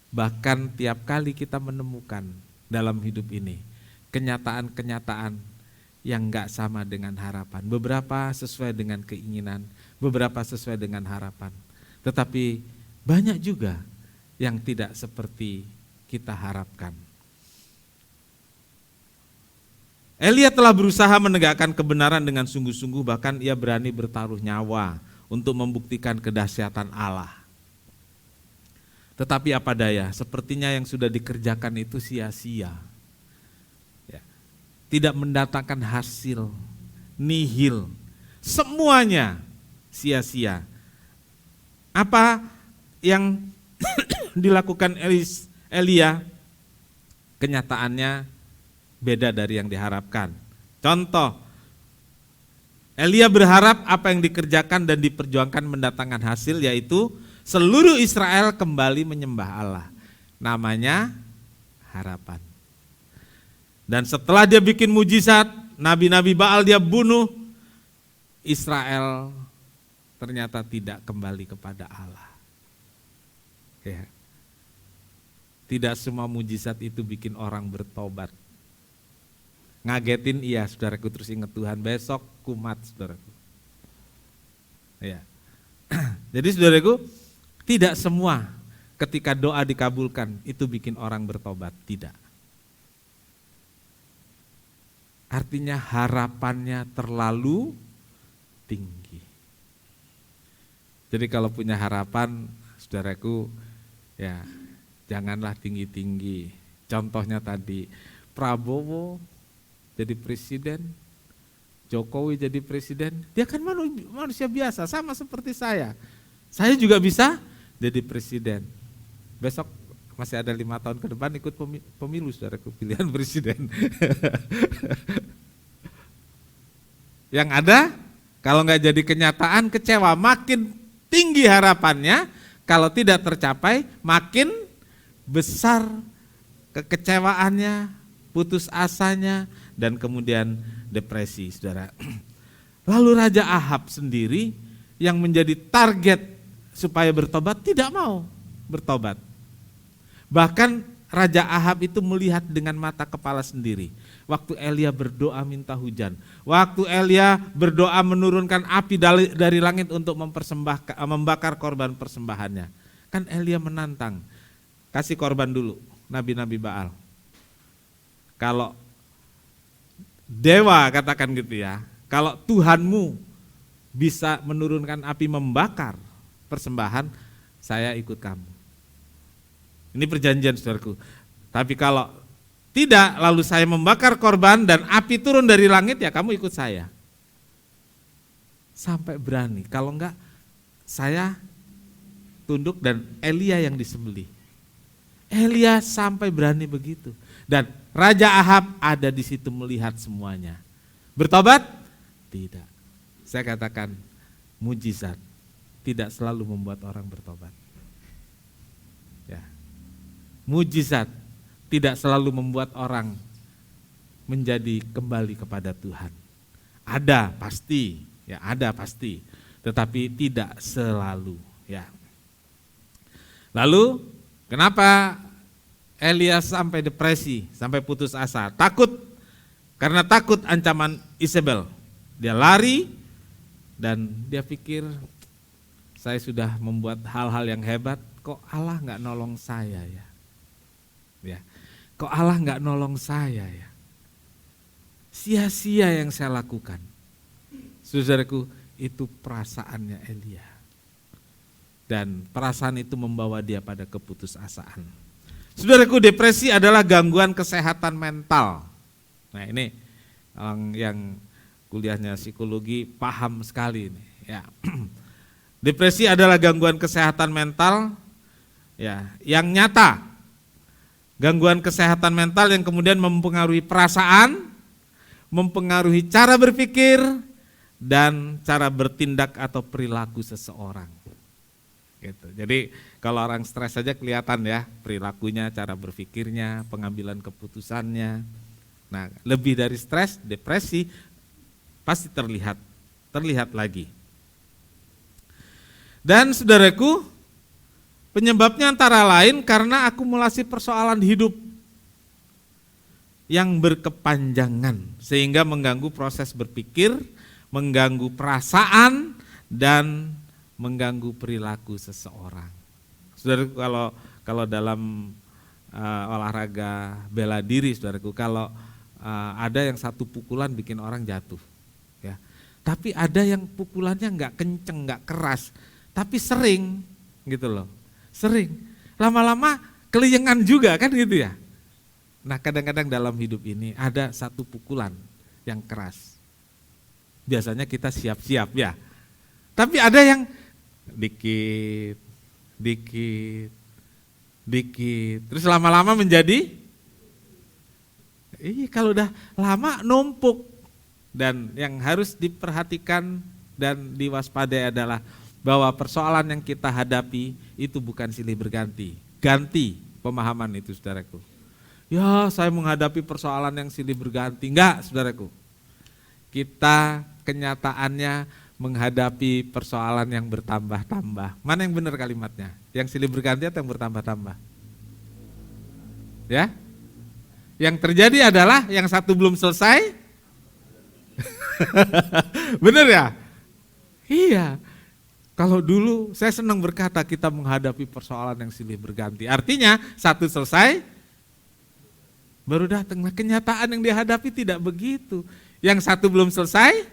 Bahkan tiap kali kita menemukan dalam hidup ini kenyataan-kenyataan yang enggak sama dengan harapan. Beberapa sesuai dengan keinginan, beberapa sesuai dengan harapan. Tetapi banyak juga yang tidak seperti kita harapkan. Elia telah berusaha menegakkan kebenaran dengan sungguh-sungguh, bahkan ia berani bertaruh nyawa untuk membuktikan kedahsyatan Allah. Tetapi apa daya, sepertinya yang sudah dikerjakan itu sia-sia. Ya. Tidak mendatangkan hasil, nihil, semuanya sia-sia. Apa yang dilakukan Elia, kenyataannya beda dari yang diharapkan. Contoh, Elia berharap apa yang dikerjakan dan diperjuangkan mendatangkan hasil, yaitu seluruh Israel kembali menyembah Allah. Namanya harapan. Dan setelah dia bikin mujizat, nabi-nabi Baal dia bunuh, Israel ternyata tidak kembali kepada Allah. Ya. Tidak semua mujizat itu bikin orang bertobat. Ngagetin iya, saudaraku, terus ingat Tuhan, besok kumat, saudaraku. Ya. Jadi saudaraku, tidak semua ketika doa dikabulkan itu bikin orang bertobat, tidak. Artinya harapannya terlalu tinggi. Jadi kalau punya harapan, saudaraku, ya janganlah tinggi-tinggi. Contohnya tadi, Prabowo jadi presiden, Jokowi jadi presiden, dia kan manusia biasa, sama seperti saya. Saya juga bisa jadi presiden. Besok masih ada 5 tahun ke depan ikut pemilu, saudaraku, pilihan presiden. Yang ada, kalau nggak jadi kenyataan, kecewa. Makin tinggi harapannya, kalau tidak tercapai, makin besar kekecewaannya, putus asanya, dan kemudian depresi, saudara. Lalu Raja Ahab sendiri yang menjadi target supaya bertobat, tidak mau bertobat. Bahkan Raja Ahab itu melihat dengan mata kepala sendiri. Waktu Elia berdoa minta hujan, waktu Elia berdoa menurunkan api dari langit untuk membakar korban persembahannya. Kan Elia menantang, kasih korban dulu nabi-nabi Baal. Kalau dewa, katakan gitu ya, kalau Tuhanmu bisa menurunkan api membakar persembahan, saya ikut kamu. Ini perjanjian, saudaraku. Tapi kalau tidak, lalu saya membakar korban dan api turun dari langit, ya kamu ikut saya. Sampai berani, kalau enggak saya tunduk dan Elia yang disembelih. Elia sampai berani begitu. Dan Raja Ahab ada di situ melihat semuanya. Bertobat? Tidak. Saya katakan, mujizat tidak selalu membuat orang bertobat. Ya. Mujizat tidak selalu membuat orang menjadi kembali kepada Tuhan. Ada pasti, ya ada pasti, tetapi tidak selalu, ya. Lalu kenapa Elia sampai depresi, sampai putus asa? Takut, karena takut ancaman Isabel. Dia lari dan dia pikir, saya sudah membuat hal-hal yang hebat, kok Allah nggak nolong saya ya? Ya, kok Allah nggak nolong saya ya? Sia-sia yang saya lakukan. Saudaraku, itu perasaannya Elia. Dan perasaan itu membawa dia pada keputusasaan. Saudaraku, depresi adalah gangguan kesehatan mental. Nah ini yang kuliahnya psikologi paham sekali ini. Ya. Depresi adalah gangguan kesehatan mental ya, yang nyata. Gangguan kesehatan mental yang kemudian mempengaruhi perasaan, mempengaruhi cara berpikir, dan cara bertindak atau perilaku seseorang. Gitu. Jadi kalau orang stres saja kelihatan ya perilakunya, cara berpikirnya, pengambilan keputusannya. Nah lebih dari stres, depresi pasti terlihat lagi. Dan saudaraku, penyebabnya antara lain karena akumulasi persoalan hidup yang berkepanjangan sehingga mengganggu proses berpikir, mengganggu perasaan, dan mengganggu perilaku seseorang. Saudaraku, kalau dalam olahraga bela diri, saudaraku, kalau ada yang satu pukulan bikin orang jatuh, ya. Tapi ada yang pukulannya nggak kenceng, nggak keras, tapi sering, gitu loh, sering. Lama-lama keliengan juga kan gitu ya. Nah kadang-kadang dalam hidup ini ada satu pukulan yang keras. Biasanya kita siap-siap ya. Tapi ada yang dikit, terus lama-lama menjadi, kalau udah lama numpuk. Dan yang harus diperhatikan dan diwaspadai adalah bahwa persoalan yang kita hadapi itu bukan silih berganti. Ganti pemahaman itu, saudaraku. Ya, saya menghadapi persoalan yang silih berganti. Enggak, saudaraku. Kita kenyataannya menghadapi persoalan yang bertambah-tambah. Mana yang benar kalimatnya? Yang silih berganti atau yang bertambah-tambah? Ya? Yang terjadi adalah yang satu belum selesai. Benar ya? Iya. Kalau dulu saya senang berkata kita menghadapi persoalan yang silih berganti. Artinya satu selesai, baru datang. Nah, kenyataan yang dihadapi tidak begitu. Yang satu belum selesai,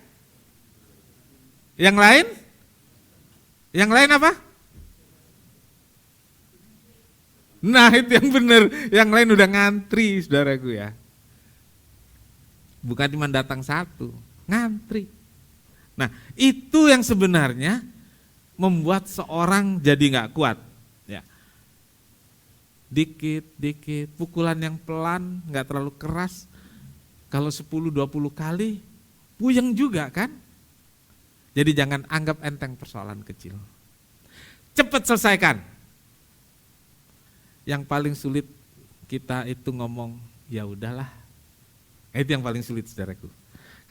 yang lain apa? Nah itu yang benar, yang lain udah ngantri, saudaraku ya. Bukan cuma datang satu, ngantri. Nah itu yang sebenarnya membuat seorang jadi nggak kuat. Ya. Dikit, pukulan yang pelan, nggak terlalu keras. Kalau 10-20 kali, puyeng juga kan? Jadi jangan anggap enteng persoalan kecil. Cepat selesaikan. Yang paling sulit kita itu ngomong, ya udahlah. Itu yang paling sulit, saudaraku.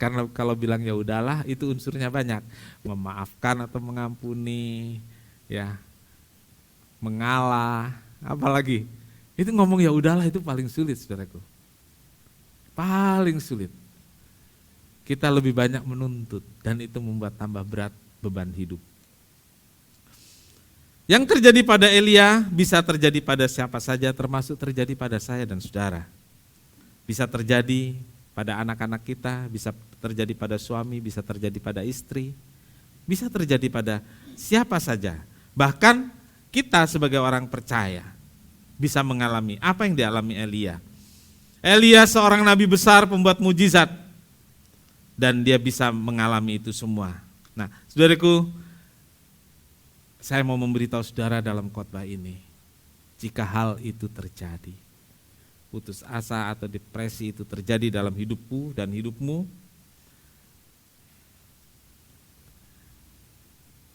Karena kalau bilang ya udahlah itu unsurnya banyak, memaafkan atau mengampuni, ya, mengalah, apalagi itu ngomong ya udahlah itu paling sulit, saudaraku, paling sulit. Kita lebih banyak menuntut dan itu membuat tambah berat beban hidup. Yang terjadi pada Elia bisa terjadi pada siapa saja, termasuk terjadi pada saya dan saudara. Bisa terjadi pada anak-anak kita, bisa terjadi pada suami, bisa terjadi pada istri, bisa terjadi pada siapa saja. Bahkan kita sebagai orang percaya bisa mengalami apa yang dialami Elia. Elia seorang nabi besar, pembuat mujizat, dan dia bisa mengalami itu semua. Nah, saudaraku, saya mau memberitahu saudara dalam khotbah ini, jika hal itu terjadi, putus asa atau depresi itu terjadi dalam hidupku dan hidupmu,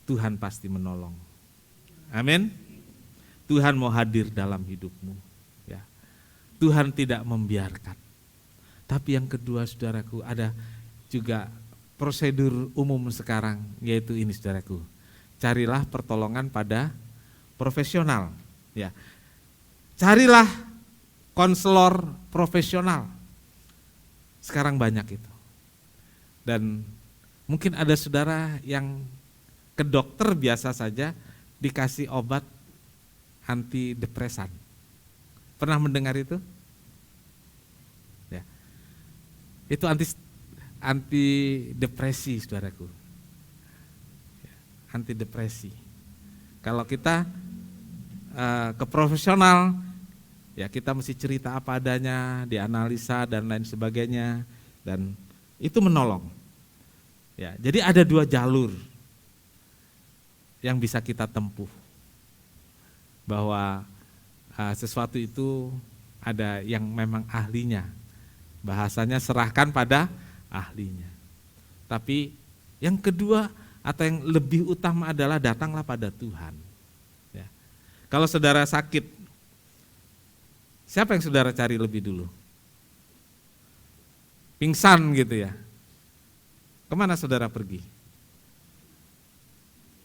Tuhan pasti menolong. Amin. Tuhan mau hadir dalam hidupmu. Ya. Tuhan tidak membiarkan. Tapi yang kedua saudaraku, ada juga prosedur umum sekarang, yaitu ini saudaraku. Carilah pertolongan pada profesional. Ya. Carilah konselor profesional. Sekarang banyak itu. Dan mungkin ada saudara yang ke dokter biasa saja dikasih obat antidepresan. Pernah mendengar itu? Ya. Itu antidepresi saudaraku. Ya, antidepresi. Kalau kita ke profesional, ya kita mesti cerita apa adanya, dianalisa dan lain sebagainya, dan itu menolong. Ya, jadi ada dua jalur yang bisa kita tempuh, bahwa sesuatu itu ada yang memang ahlinya, bahasanya serahkan pada ahlinya. Tapi yang kedua atau yang lebih utama adalah datanglah pada Tuhan. Ya. Kalau saudara sakit, siapa yang saudara cari lebih dulu? Pingsan gitu ya. Kemana saudara pergi?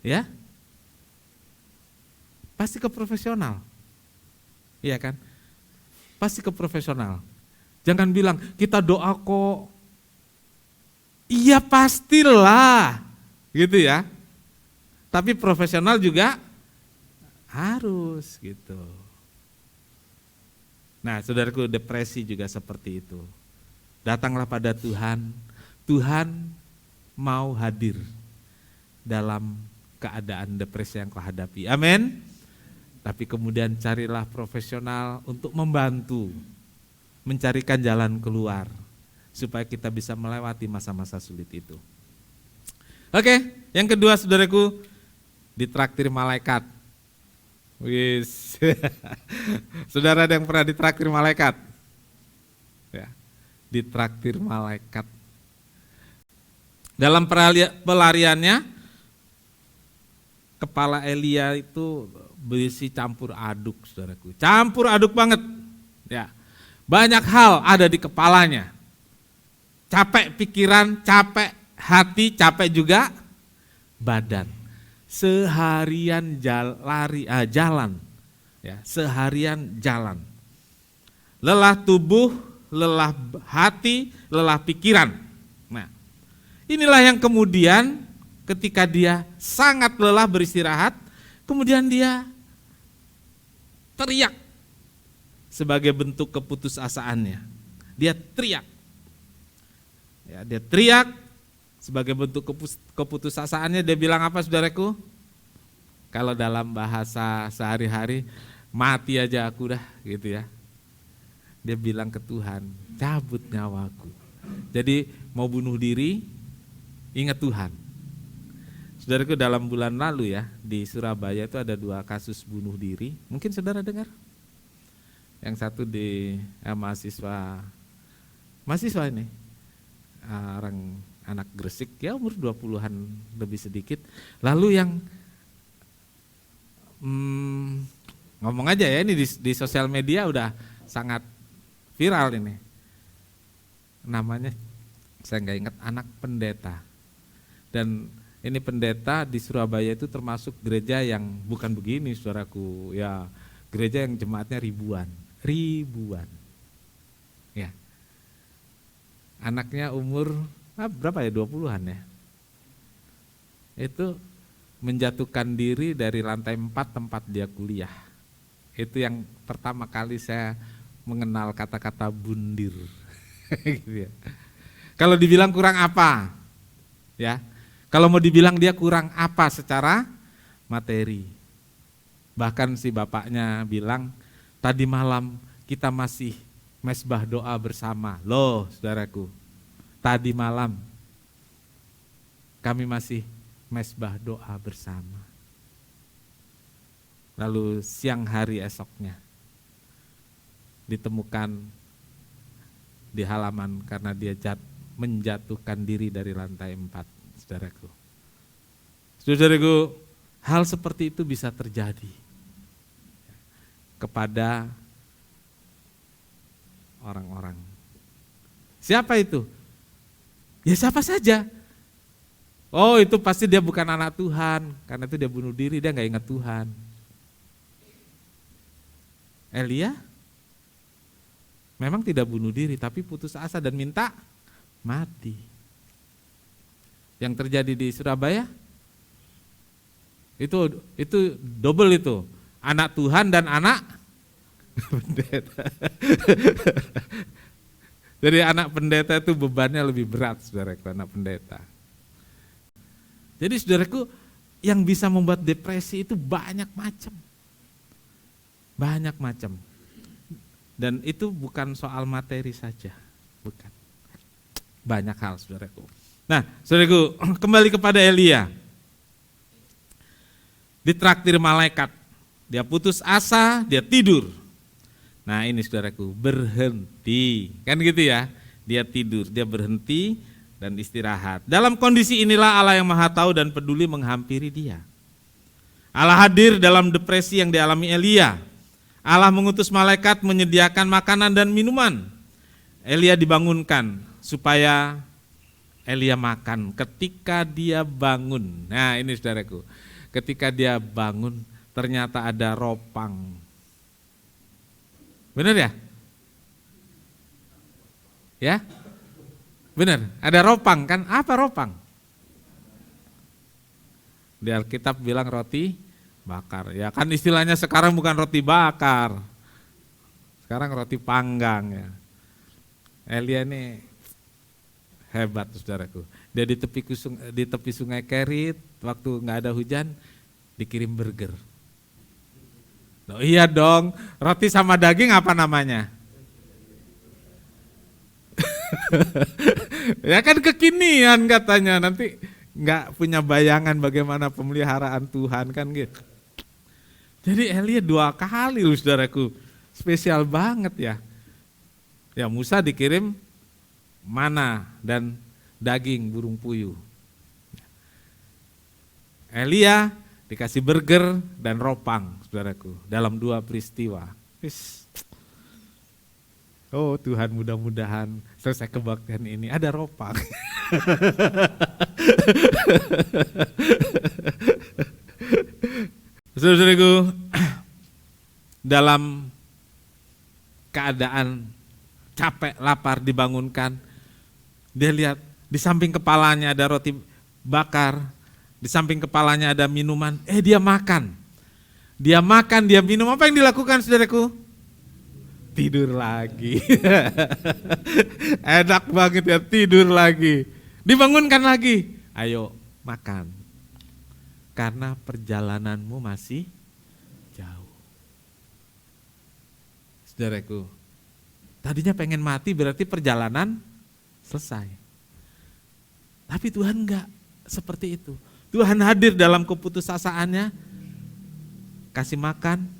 Ya? Pasti ke profesional. Iya kan? Pasti ke profesional. Jangan bilang, kita doa kok. Iya pastilah. Gitu ya. Tapi profesional juga harus gitu. Nah, saudaraku, depresi juga seperti itu. Datanglah pada Tuhan. Tuhan mau hadir dalam keadaan depresi yang kau hadapi. Amin. Tapi kemudian carilah profesional untuk membantu mencarikan jalan keluar supaya kita bisa melewati masa-masa sulit itu. Oke, yang kedua saudaraku, ditraktir malaikat. Wis. Saudara ada yang pernah ditraktir malaikat? Ya, ditraktir malaikat. Dalam pelariannya, kepala Elia itu berisi campur aduk, saudaraku. Campur aduk banget. Ya. Banyak hal ada di kepalanya. Capek pikiran, capek hati, capek juga badan. Seharian jalan. Ya, seharian jalan. Lelah tubuh, lelah hati, lelah pikiran. Nah, inilah yang kemudian ketika dia sangat lelah beristirahat, kemudian dia teriak sebagai bentuk keputusasaannya. Dia teriak. Ya, dia teriak sebagai bentuk keputusasaannya. Dia bilang apa saudaraku? Kalau dalam bahasa sehari-hari, mati aja aku dah gitu ya. Dia bilang ke Tuhan, cabut nyawaku. Jadi mau bunuh diri, ingat Tuhan. Saudaraku, dalam bulan lalu ya, di Surabaya itu ada 2 kasus bunuh diri. Mungkin saudara dengar? Yang satu di mahasiswa ini, orang anak Gresik, ya umur 20-an lebih sedikit. Lalu yang, ngomong aja ya, ini di sosial media udah sangat viral ini. Namanya, saya nggak ingat, anak pendeta. Dan ini pendeta di Surabaya itu termasuk gereja yang bukan begini saudaraku, ya gereja yang jemaatnya ribuan. Ya. Anaknya umur berapa ya, 20-an ya. Itu menjatuhkan diri dari lantai 4 tempat dia kuliah. Itu yang pertama kali saya mengenal kata-kata bundir. Gitu ya. Kalau dibilang kurang apa? Ya. Kalau mau dibilang dia kurang apa secara materi. Bahkan si bapaknya bilang, tadi malam kita masih mesbah doa bersama. Loh saudaraku, tadi malam kami masih mesbah doa bersama. Lalu siang hari esoknya ditemukan di halaman karena dia menjatuhkan diri dari lantai 4. Saudaraku, hal seperti itu bisa terjadi kepada orang-orang. Siapa itu? Ya siapa saja. Oh itu pasti dia bukan anak Tuhan, karena itu dia bunuh diri, dia gak ingat Tuhan. Elia memang tidak bunuh diri, tapi putus asa dan minta mati. Yang terjadi di Surabaya itu double itu, anak Tuhan dan anak pendeta. Jadi anak pendeta itu bebannya lebih berat, saudaraku, anak pendeta. Jadi saudaraku, yang bisa membuat depresi itu banyak macam. Banyak macam. Dan itu bukan soal materi saja, bukan. Banyak hal, saudaraku. Nah, saudaraku, kembali kepada Elia. Ditraktir malaikat, dia putus asa, dia tidur. Nah ini saudaraku, berhenti, kan gitu ya. Dia tidur, dia berhenti dan istirahat. Dalam kondisi inilah Allah yang Maha Tahu dan peduli menghampiri dia. Allah hadir dalam depresi yang dialami Elia. Allah mengutus malaikat menyediakan makanan dan minuman. Elia dibangunkan supaya Elia makan. Ketika dia bangun, nah ini saudaraku, ketika dia bangun ternyata ada ropang. Benar ya? Ya? Benar, ada ropang kan? Apa ropang? Di Alkitab bilang roti bakar. Ya kan istilahnya sekarang bukan roti bakar. Sekarang roti panggang ya. Elia ini hebat saudaraku. Dia di tepi sungai Kerit, waktu nggak ada hujan, dikirim burger. Loh, iya dong, roti sama daging apa namanya? Ya kan kekinian katanya, nanti nggak punya bayangan bagaimana pemeliharaan Tuhan kan gitu. Jadi Elia 2 kali saudaraku, spesial banget ya. Ya Musa dikirim mana dan daging burung puyuh. Elia dikasih burger dan ropang saudaraku, dalam 2 peristiwa. Oh Tuhan, mudah-mudahan selesai kebaktian ini ada ropang. Saudaraku, dalam keadaan capek, lapar, dibangunkan, dia lihat di samping kepalanya ada roti bakar, di samping kepalanya ada minuman, dia makan. Dia makan, dia minum, apa yang dilakukan saudaraku? Tidur lagi. Enak banget ya, tidur lagi. Dibangunkan lagi, ayo makan. Karena perjalananmu masih jauh. Saudaraku, tadinya pengen mati berarti perjalanan selesai. Tapi Tuhan enggak seperti itu. Tuhan hadir dalam keputusasaannya, kasih makan.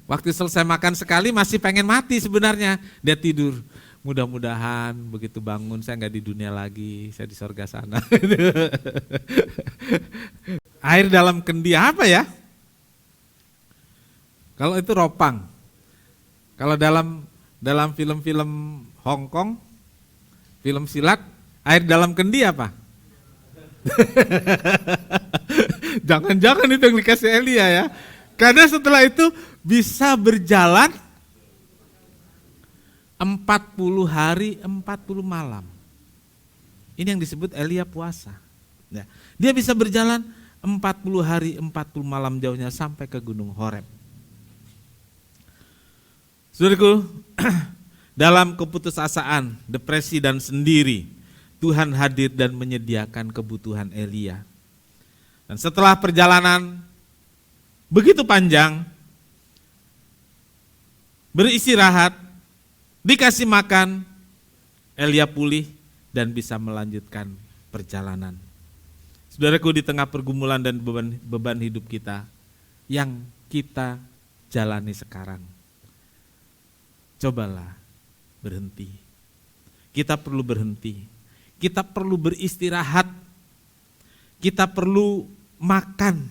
Waktu selesai makan sekali masih pengen mati sebenarnya, dia tidur. Mudah-mudahan begitu bangun saya enggak di dunia lagi, saya di sorga sana. Air dalam kendi apa ya? Kalau itu ropang. Kalau dalam film-film Hong Kong, film silat, air dalam kendi apa? Jangan-jangan itu yang dikasih Elia ya. Karena setelah itu bisa berjalan 40 hari 40 malam. Ini yang disebut Elia puasa. Ya. Dia bisa berjalan 40 hari 40 malam jauhnya sampai ke Gunung Horeb. Saudaraku, dalam keputusasaan, depresi dan sendiri, Tuhan hadir dan menyediakan kebutuhan Elia. Dan setelah perjalanan begitu panjang, beristirahat, dikasih makan, Elia pulih dan bisa melanjutkan perjalanan. Saudaraku, di tengah pergumulan dan beban hidup kita yang kita jalani sekarang, cobalah berhenti. Kita perlu berhenti. Kita perlu beristirahat. Kita perlu makan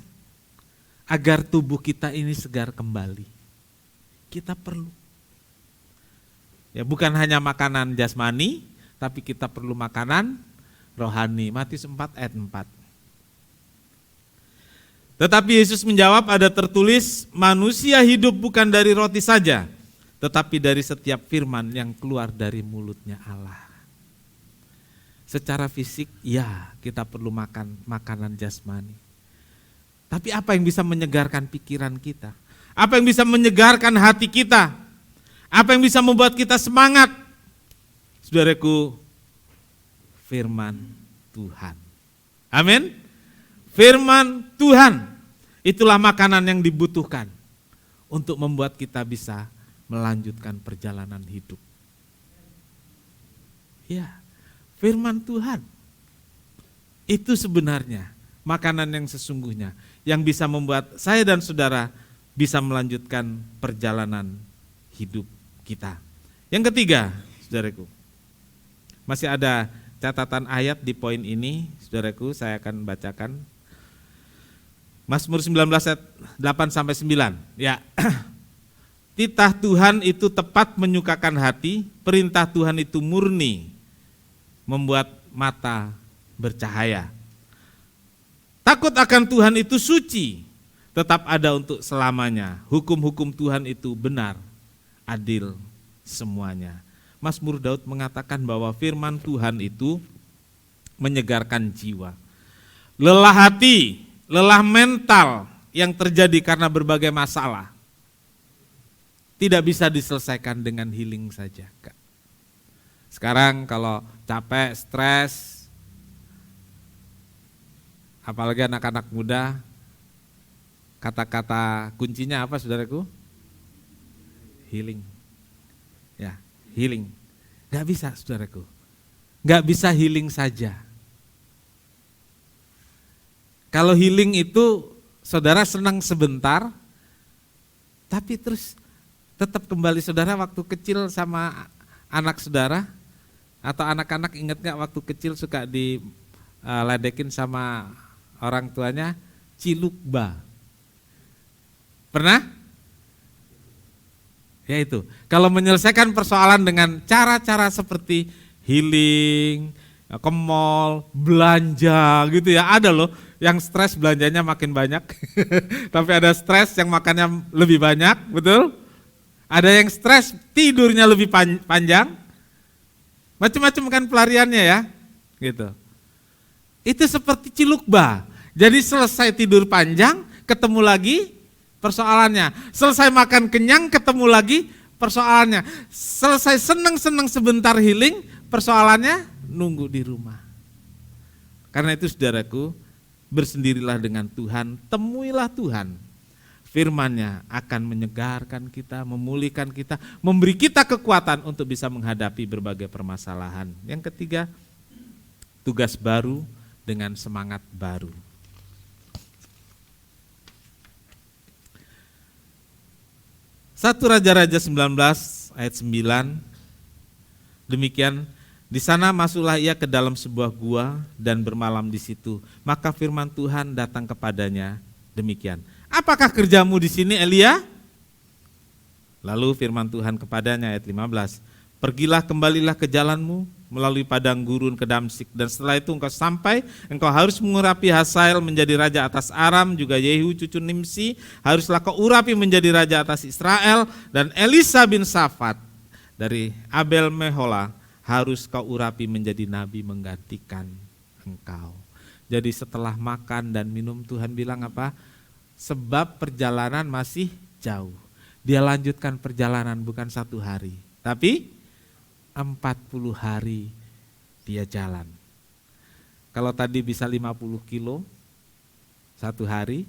agar tubuh kita ini segar kembali. Kita perlu. Ya, bukan hanya makanan jasmani, tapi kita perlu makanan rohani. Matius 4 ayat 4. Tetapi Yesus menjawab, ada tertulis, manusia hidup bukan dari roti saja, tetapi dari setiap firman yang keluar dari mulutnya Allah. Secara fisik, ya kita perlu makan makanan jasmani. Tapi apa yang bisa menyegarkan pikiran kita? Apa yang bisa menyegarkan hati kita? Apa yang bisa membuat kita semangat? Saudaraku, firman Tuhan. Amin. Firman Tuhan. Itulah makanan yang dibutuhkan untuk membuat kita bisa melanjutkan perjalanan hidup. Ya, firman Tuhan. Itu sebenarnya makanan yang sesungguhnya yang bisa membuat saya dan saudara bisa melanjutkan perjalanan hidup kita. Yang ketiga, saudaraku, masih ada catatan ayat di poin ini, saudaraku, saya akan bacakan. Mazmur 19 ayat 8 sampai 9. Ya. Titah Tuhan itu tepat menyukakan hati, perintah Tuhan itu murni, membuat mata bercahaya. Takut akan Tuhan itu suci, tetap ada untuk selamanya. Hukum-hukum Tuhan itu benar, adil semuanya. Mazmur Daud mengatakan bahwa firman Tuhan itu menyegarkan jiwa. Lelah hati, lelah mental yang terjadi karena berbagai masalah tidak bisa diselesaikan dengan healing saja. Sekarang kalau capek, stres, apalagi anak-anak muda, kata-kata kuncinya apa, saudaraku? Healing. Ya, healing. Gak bisa, saudaraku. Gak bisa healing saja. Kalau healing itu saudara senang sebentar, tapi terus tetap kembali saudara waktu kecil sama anak saudara, atau anak-anak ingat gak waktu kecil suka diledekin sama orang tuanya, cilukba. Pernah? Ya itu, kalau menyelesaikan persoalan dengan cara-cara seperti healing, ke mall, belanja gitu ya, ada loh yang stres belanjanya makin banyak, tapi ada stres yang makannya lebih banyak, betul? Ada yang stres tidurnya lebih panjang, macam-macam kan pelariannya ya, gitu. Itu seperti cilukba, jadi selesai tidur panjang, ketemu lagi persoalannya, selesai makan kenyang, ketemu lagi persoalannya, selesai senang-senang sebentar healing, persoalannya nunggu di rumah. Karena itu saudaraku, bersendirilah dengan Tuhan, temuilah Tuhan. Firman-Nya akan menyegarkan kita, memulihkan kita, memberi kita kekuatan untuk bisa menghadapi berbagai permasalahan. Yang ketiga, tugas baru dengan semangat baru. Satu Raja-Raja 19 ayat 9, demikian, di sana masuklah ia ke dalam sebuah gua dan bermalam di situ. Maka firman Tuhan datang kepadanya demikian. Apakah kerjamu di sini, Elia? Lalu firman Tuhan kepadanya ayat 15. Pergilah, kembalilah ke jalanmu melalui padang gurun ke Damsik, dan setelah itu engkau sampai, engkau harus mengurapi Hazael menjadi raja atas Aram, juga Yehu cucu Nimsi haruslah kau urapi menjadi raja atas Israel, dan Elisa bin Safat dari Abel Mehola harus kau urapi menjadi nabi menggantikan engkau. Jadi setelah makan dan minum, Tuhan bilang apa? Sebab perjalanan masih jauh. Dia lanjutkan perjalanan bukan 1 hari, tapi 40 hari dia jalan. Kalau tadi bisa 50 kilo 1 hari,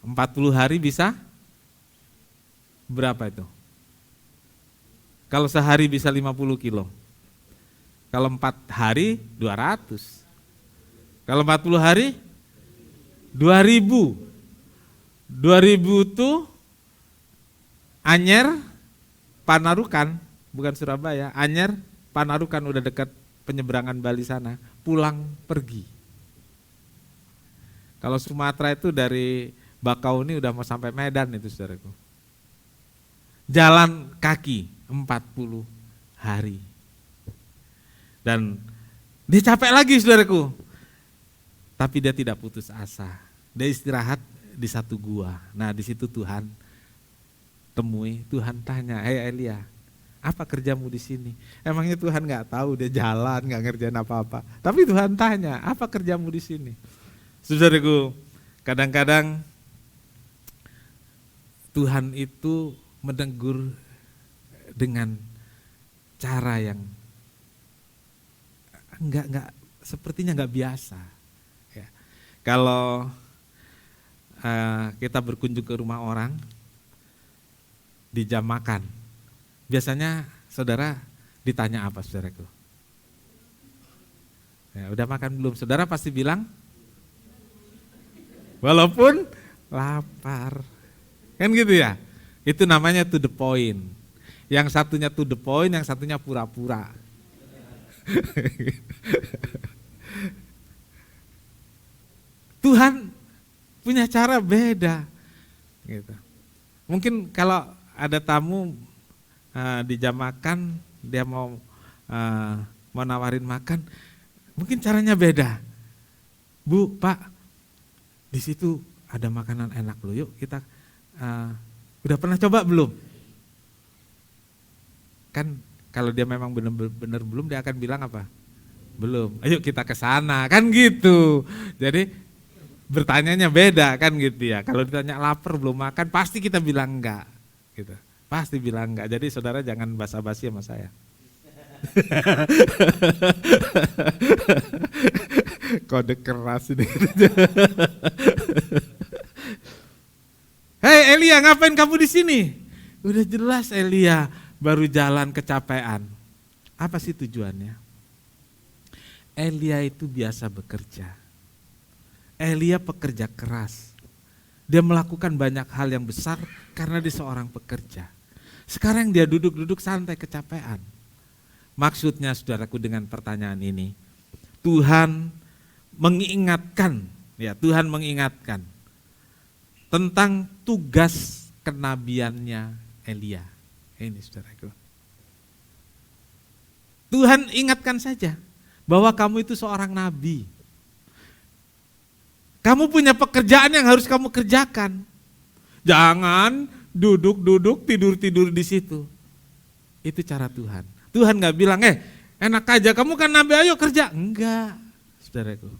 40 hari bisa berapa itu? Kalau sehari bisa 50 kilo. Kalau 4 hari 200. Kalau 40 hari 2000. 2000 itu Anyer Panarukan, bukan Surabaya. Anyer Panarukan udah dekat penyeberangan Bali sana. Pulang pergi. Kalau Sumatera itu dari Bakauni udah mau sampai Medan itu, saudaraku. jalan kaki 40 hari. Dan dia capek lagi saudaraku. Tapi dia tidak putus asa. Dia istirahat di satu gua. Nah di situ Tuhan temui, Tuhan tanya, "Hei Elia, apa kerjamu di sini?" Emangnya Tuhan nggak tahu dia jalan, nggak ngerjain apa-apa. Tapi Tuhan tanya, "Apa kerjamu di sini?" Saudaraku, kadang-kadang Tuhan itu menegur dengan cara yang sepertinya nggak biasa. Ya. Kalau kita berkunjung ke rumah orang di jam makan, biasanya saudara ditanya apa saudaraku? Ya, udah makan belum? Saudara pasti bilang, walaupun lapar. Kan gitu ya? Itu namanya to the point. Yang satunya to the point, yang satunya pura-pura. Tuhan punya cara beda. Gitu. Mungkin kalau ada tamu di jam makan, dia mau nawarin makan, mungkin caranya beda. "Bu, Pak, di situ ada makanan enak loh, yuk kita udah pernah coba belum?" Kan kalau dia memang benar-benar belum, dia akan bilang apa? Belum. "Ayo kita ke sana." Kan gitu. Jadi bertanyanya beda kan gitu ya. Kalau ditanya lapar belum makan, pasti kita bilang enggak. Gitu. Pasti bilang enggak. Jadi saudara jangan basa-basi sama saya. Kode keras ini. "Hei Elia, ngapain kamu di sini?" Udah jelas Elia baru jalan kecapean. Apa sih tujuannya? Elia itu biasa bekerja. Elia pekerja keras. Dia melakukan banyak hal yang besar karena dia seorang pekerja. Sekarang dia duduk-duduk santai kecapean. Maksudnya saudaraku dengan pertanyaan ini, Tuhan mengingatkan tentang tugas kenabiannya Elia. Ini saudaraku. Tuhan ingatkan saja bahwa kamu itu seorang nabi. Kamu punya pekerjaan yang harus kamu kerjakan. Jangan duduk-duduk, tidur-tidur di situ. Itu cara Tuhan. Tuhan gak bilang, enak aja kamu kan nabi, ayo kerja. Enggak, saudaraku.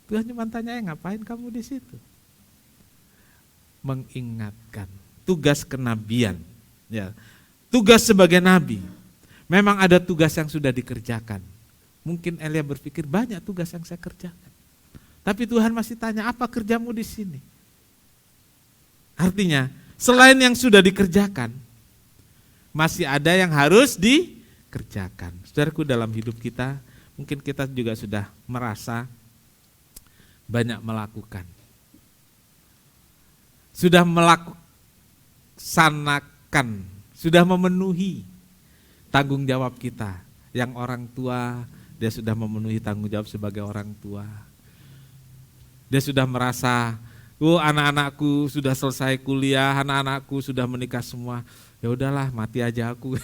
Tuhan cuma tanya, ngapain kamu di situ? Mengingatkan tugas kenabian. Ya, tugas sebagai nabi. Memang ada tugas yang sudah dikerjakan. Mungkin Elia berpikir banyak tugas yang saya kerjakan. Tapi Tuhan masih tanya, apa kerjamu di sini? Artinya, selain yang sudah dikerjakan, masih ada yang harus dikerjakan. Saudaraku, dalam hidup kita, mungkin kita juga sudah merasa banyak melakukan. Sudah melaksanakan, sudah memenuhi tanggung jawab kita. Yang orang tua, dia sudah memenuhi tanggung jawab sebagai orang tua. Dia sudah merasa, anak-anakku sudah selesai kuliah, anak-anakku sudah menikah semua. Ya udahlah, mati aja aku.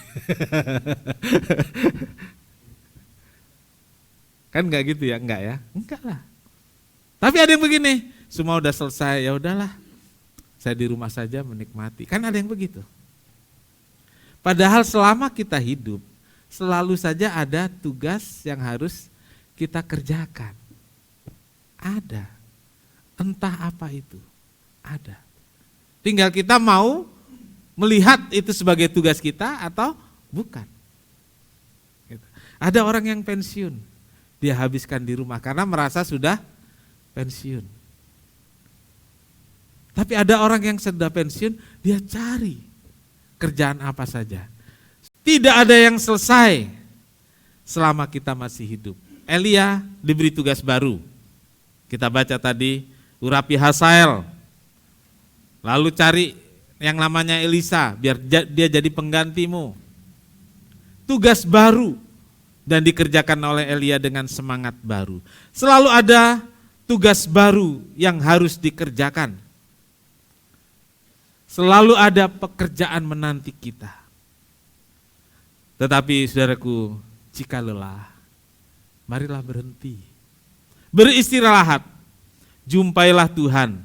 Kan enggak gitu ya? Enggak ya? Enggak lah. Tapi ada yang begini, semua udah selesai, ya udahlah. Saya di rumah saja menikmati. Kan ada yang begitu. Padahal selama kita hidup, selalu saja ada tugas yang harus kita kerjakan. Ada. Entah apa itu, ada. Tinggal kita mau melihat itu sebagai tugas kita atau bukan. Gitu. Ada orang yang pensiun, dia habiskan di rumah karena merasa sudah pensiun. Tapi ada orang yang sudah pensiun, dia cari kerjaan apa saja. Tidak ada yang selesai selama kita masih hidup. Elia diberi tugas baru. Kita baca tadi, urapi Hazael, lalu cari yang namanya Elisa, biar dia jadi penggantimu. Tugas baru dan dikerjakan oleh Elia dengan semangat baru. Selalu ada tugas baru yang harus dikerjakan. Selalu ada pekerjaan menanti kita. Tetapi saudaraku, jika lelah, marilah berhenti. Beristirahat, jumpailah Tuhan,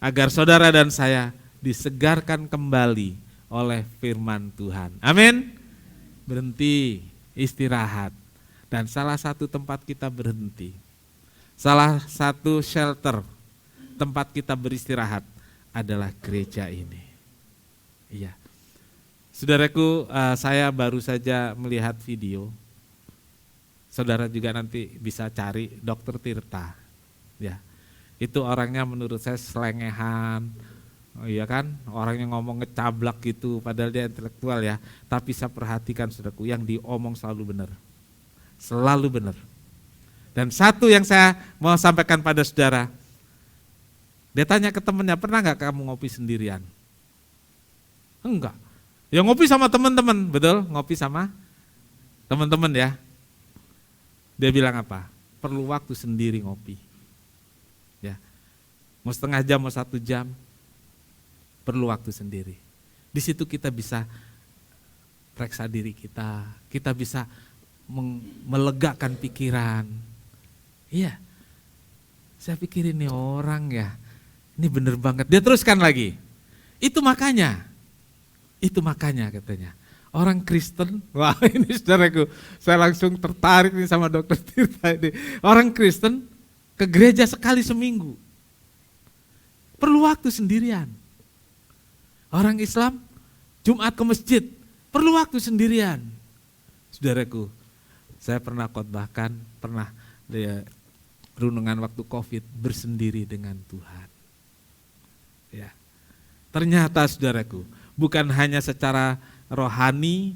agar saudara dan saya disegarkan kembali oleh firman Tuhan. Amin. Berhenti, istirahat. Dan salah satu tempat kita berhenti, salah satu shelter tempat kita beristirahat adalah gereja ini. Iya. Saudaraku, saya baru saja melihat video. Saudara juga nanti bisa cari Dr. Tirta. Ya. Itu orangnya menurut saya selengehan. Oh iya kan, orang yang ngomong ngecablak gitu, padahal dia intelektual ya. Tapi saya perhatikan saudaraku, yang diomong selalu benar. Selalu benar. Dan satu yang saya mau sampaikan pada saudara, dia tanya ke temannya, pernah gak kamu ngopi sendirian? Enggak. Ya ngopi sama teman-teman, betul? Ngopi sama teman-teman ya. Dia bilang apa? Perlu waktu sendiri ngopi. Ya. Mau setengah jam, mau 1 jam, perlu waktu sendiri. Di situ kita bisa periksa diri kita bisa melegakan pikiran. Iya, saya pikir ini orang ya, ini bener banget. Dia teruskan lagi, itu makanya katanya, orang Kristen, wah ini saudaraku, saya langsung tertarik nih sama Dr. Tirta ini. Orang Kristen ke gereja sekali seminggu, perlu waktu sendirian. Orang Islam Jumat ke masjid, perlu waktu sendirian. Saudaraku, saya pernah khotbahkan, pernah renungan waktu COVID bersendiri dengan Tuhan. Ya. Ternyata saudaraku, bukan hanya secara rohani,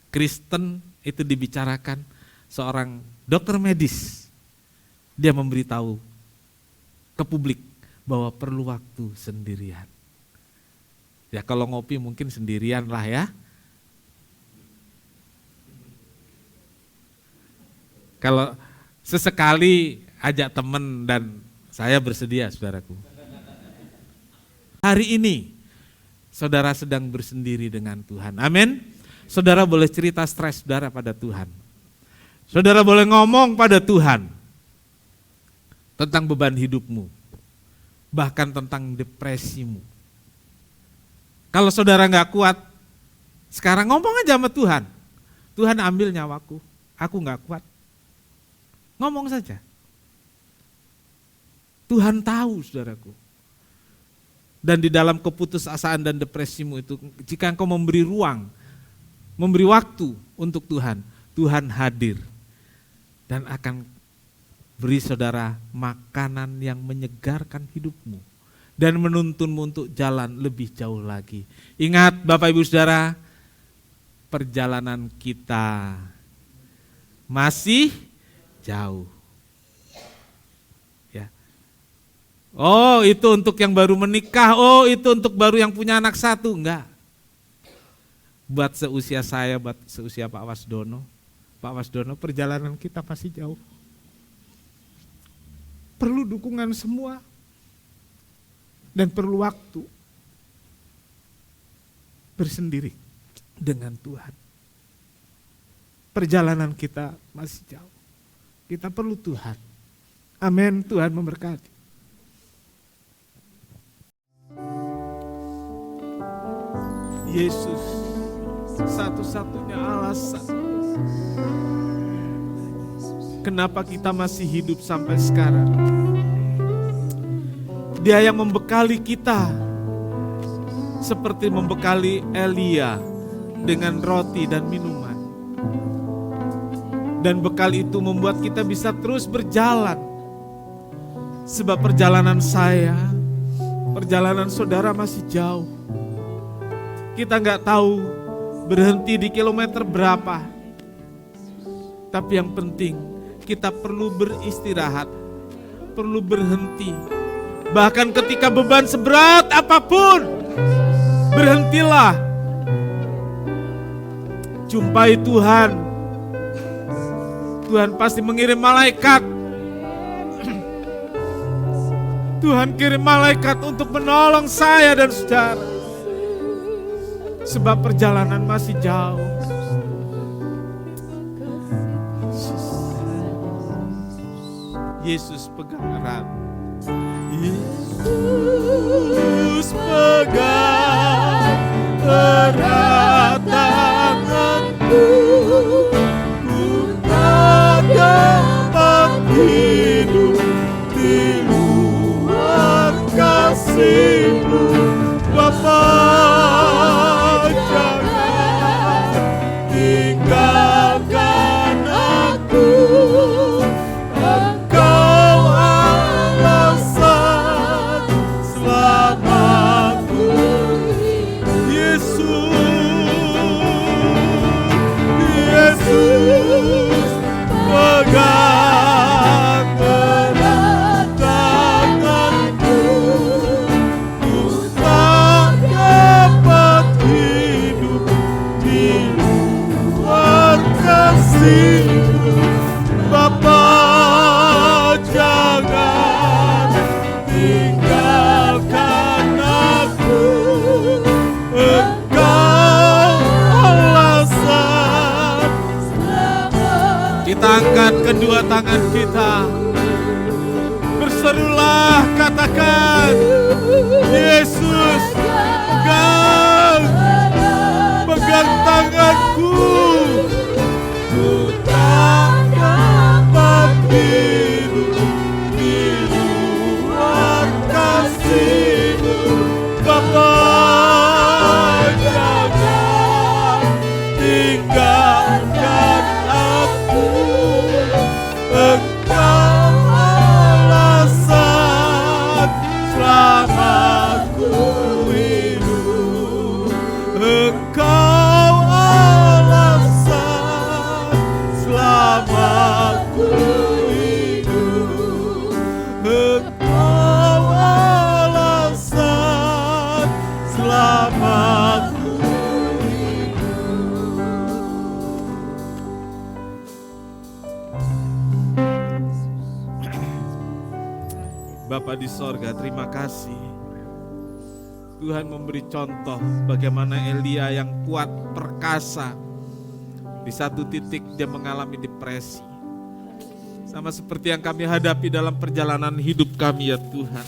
Kristen itu dibicarakan, seorang dokter medis, dia memberitahu ke publik bahwa perlu waktu sendirian. Ya kalau ngopi mungkin sendirian lah ya. Kalau sesekali ajak teman dan saya bersedia saudaraku. Hari ini saudara sedang bersendiri dengan Tuhan. Amin. Saudara boleh cerita stres saudara pada Tuhan. Saudara boleh ngomong pada Tuhan tentang beban hidupmu. Bahkan tentang depresimu. Kalau saudara gak kuat, sekarang ngomong aja sama Tuhan. Tuhan ambil nyawaku, aku gak kuat. Ngomong saja. Tuhan tahu saudaraku. Dan di dalam keputusasaan dan depresimu itu, jika engkau memberi ruang, memberi waktu untuk Tuhan, Tuhan hadir. Dan akan beri saudara makanan yang menyegarkan hidupmu. Dan menuntunmu untuk jalan lebih jauh lagi. Ingat Bapak Ibu Saudara, perjalanan kita masih jauh. Ya. Oh itu untuk yang baru menikah, oh itu untuk baru yang punya anak 1, enggak. Buat seusia saya, buat seusia Pak Wasdono, perjalanan kita masih jauh. Perlu dukungan semua. Dan perlu waktu bersendiri dengan Tuhan. Perjalanan kita masih jauh. Kita perlu Tuhan. Amin, Tuhan memberkati. Yesus satu-satunya alasan kenapa kita masih hidup sampai sekarang. Dia yang membekali kita seperti membekali Elia dengan roti dan minuman. Dan bekal itu membuat kita bisa terus berjalan. Sebab perjalanan saya, perjalanan saudara masih jauh. Kita nggak tahu berhenti di kilometer berapa. Tapi yang penting kita perlu beristirahat, perlu berhenti. Bahkan ketika beban seberat apapun, berhentilah. Jumpai Tuhan. Tuhan pasti mengirim malaikat Tuhan kirim malaikat untuk menolong saya dan saudara. Sebab perjalanan masih jauh. Yesus pegang erat. Yesus pegang erat tanganku. Ku tak dapat hidup di luar kasih-Mu, Bapa. Jangan tinggalkan aku. Engkau alasan selamatku. Yesus pegang erat tanganku. Ku tak dapat hidup di luar kasih-Mu, Bapa. Jangan tinggalkan aku. Engkau alasan. Kita angkat kedua tangan kita. Berserulah, katakan, Yesus pegang tanganku. Ku tak dapat hidup di luar kasih-Mu, Bapa. Jangan tinggalkan aku. Engkau alasan selamatku hidup. Engkau alasan selamatku hidup. Engkau alasan selamatku hidup. Bapa di sorga, terima kasih. Tuhan memberi contoh bagaimana Elia yang kuat, perkasa. Di satu titik dia mengalami depresi. Sama seperti yang kami hadapi dalam perjalanan hidup kami ya Tuhan.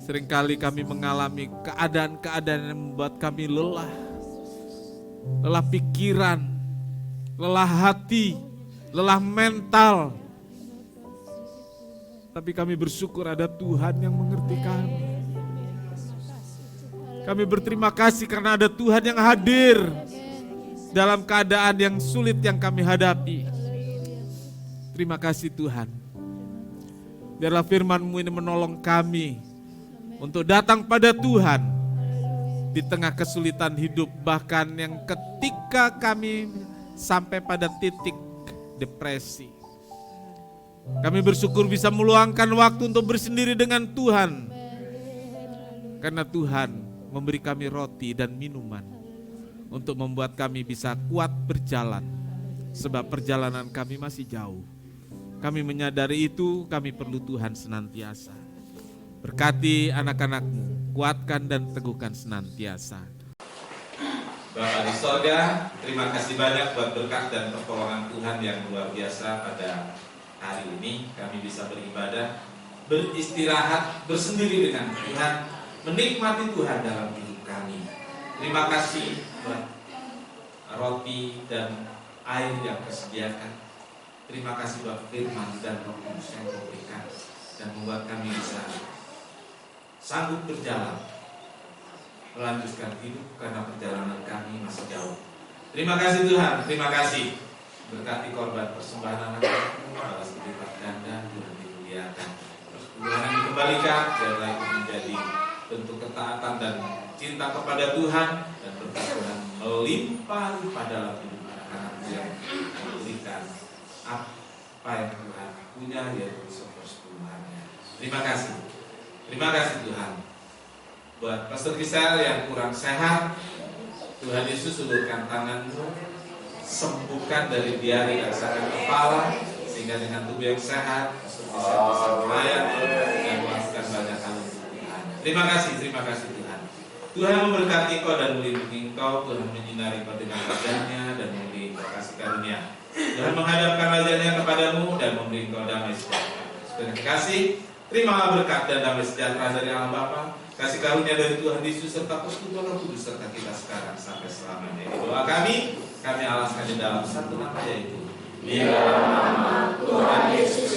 Seringkali kami mengalami keadaan-keadaan yang membuat kami lelah. Lelah pikiran, lelah hati, lelah mental. Tapi kami bersyukur ada Tuhan yang mengerti kami. Kami berterima kasih karena ada Tuhan yang hadir dalam keadaan yang sulit yang kami hadapi. Terima kasih Tuhan. Biarlah firman-Mu ini menolong kami untuk datang pada Tuhan di tengah kesulitan hidup, bahkan yang ketika kami sampai pada titik depresi. Kami bersyukur bisa meluangkan waktu untuk bersendiri dengan Tuhan. Karena Tuhan memberi kami roti dan minuman untuk membuat kami bisa kuat berjalan. Sebab perjalanan kami masih jauh. Kami menyadari itu, kami perlu Tuhan senantiasa. Berkati anak-anak-Mu, kuatkan dan teguhkan senantiasa. Bapa di sorga, terima kasih banyak buat berkat dan pertolongan Tuhan yang luar biasa pada hari ini. Kami bisa beribadah, beristirahat, bersendiri dengan Tuhan, menikmati Tuhan dalam hidup kami. Terima kasih buat roti dan air yang disediakan. Terima kasih buat firman dan Roh Kudus yang Kau berikan dan membuat kami bisa sanggup berjalan, melanjutkan hidup karena perjalanan kami masih jauh. Terima kasih Tuhan, terima kasih. Berkati korban persembahan anak-anak-Mu, balas berlipat ganda, Tuhan dimuliakan. Terus Tuhan dikembalikan, biarlah itu menjadi bentuk ketaatan dan cinta kepada Tuhan, dan berkat Tuhan melimpah-limpah dalam hidup anak-anak-Mu yang memberikan apa yang Tuhan punya, yaitu sepersepuluhannya. Terima kasih Tuhan. Buat Pastor Gisel yang kurang sehat, Tuhan Yesus ulurkan tangan-Mu, sembuhkan dari diare dan sakit kepala, sehingga sehingga dengan tubuh yang sehat bisa melayani dan melakukan banyak hal untuk Tuhan. Terima kasih Tuhan. Tuhan memberkati Engkau dan melindungi Engkau. Tuhan menyinari Engkau dengan wajah-Nya dan memberi Engkau kasih karunia. Tuhan menghadapkan wajah-Nya kepadamu dan memberi Engkau damai sejahtera. Terima kasih. Terimalah berkat dan damai sejahtera dari Allah Bapa, kasih karunia dari Tuhan Yesus serta persekutuan Roh Kudus serta kita sekarang sampai selamanya. Doa kami alaskan di dalam satu nama, yaitu di dalam nama Tuhan Yesus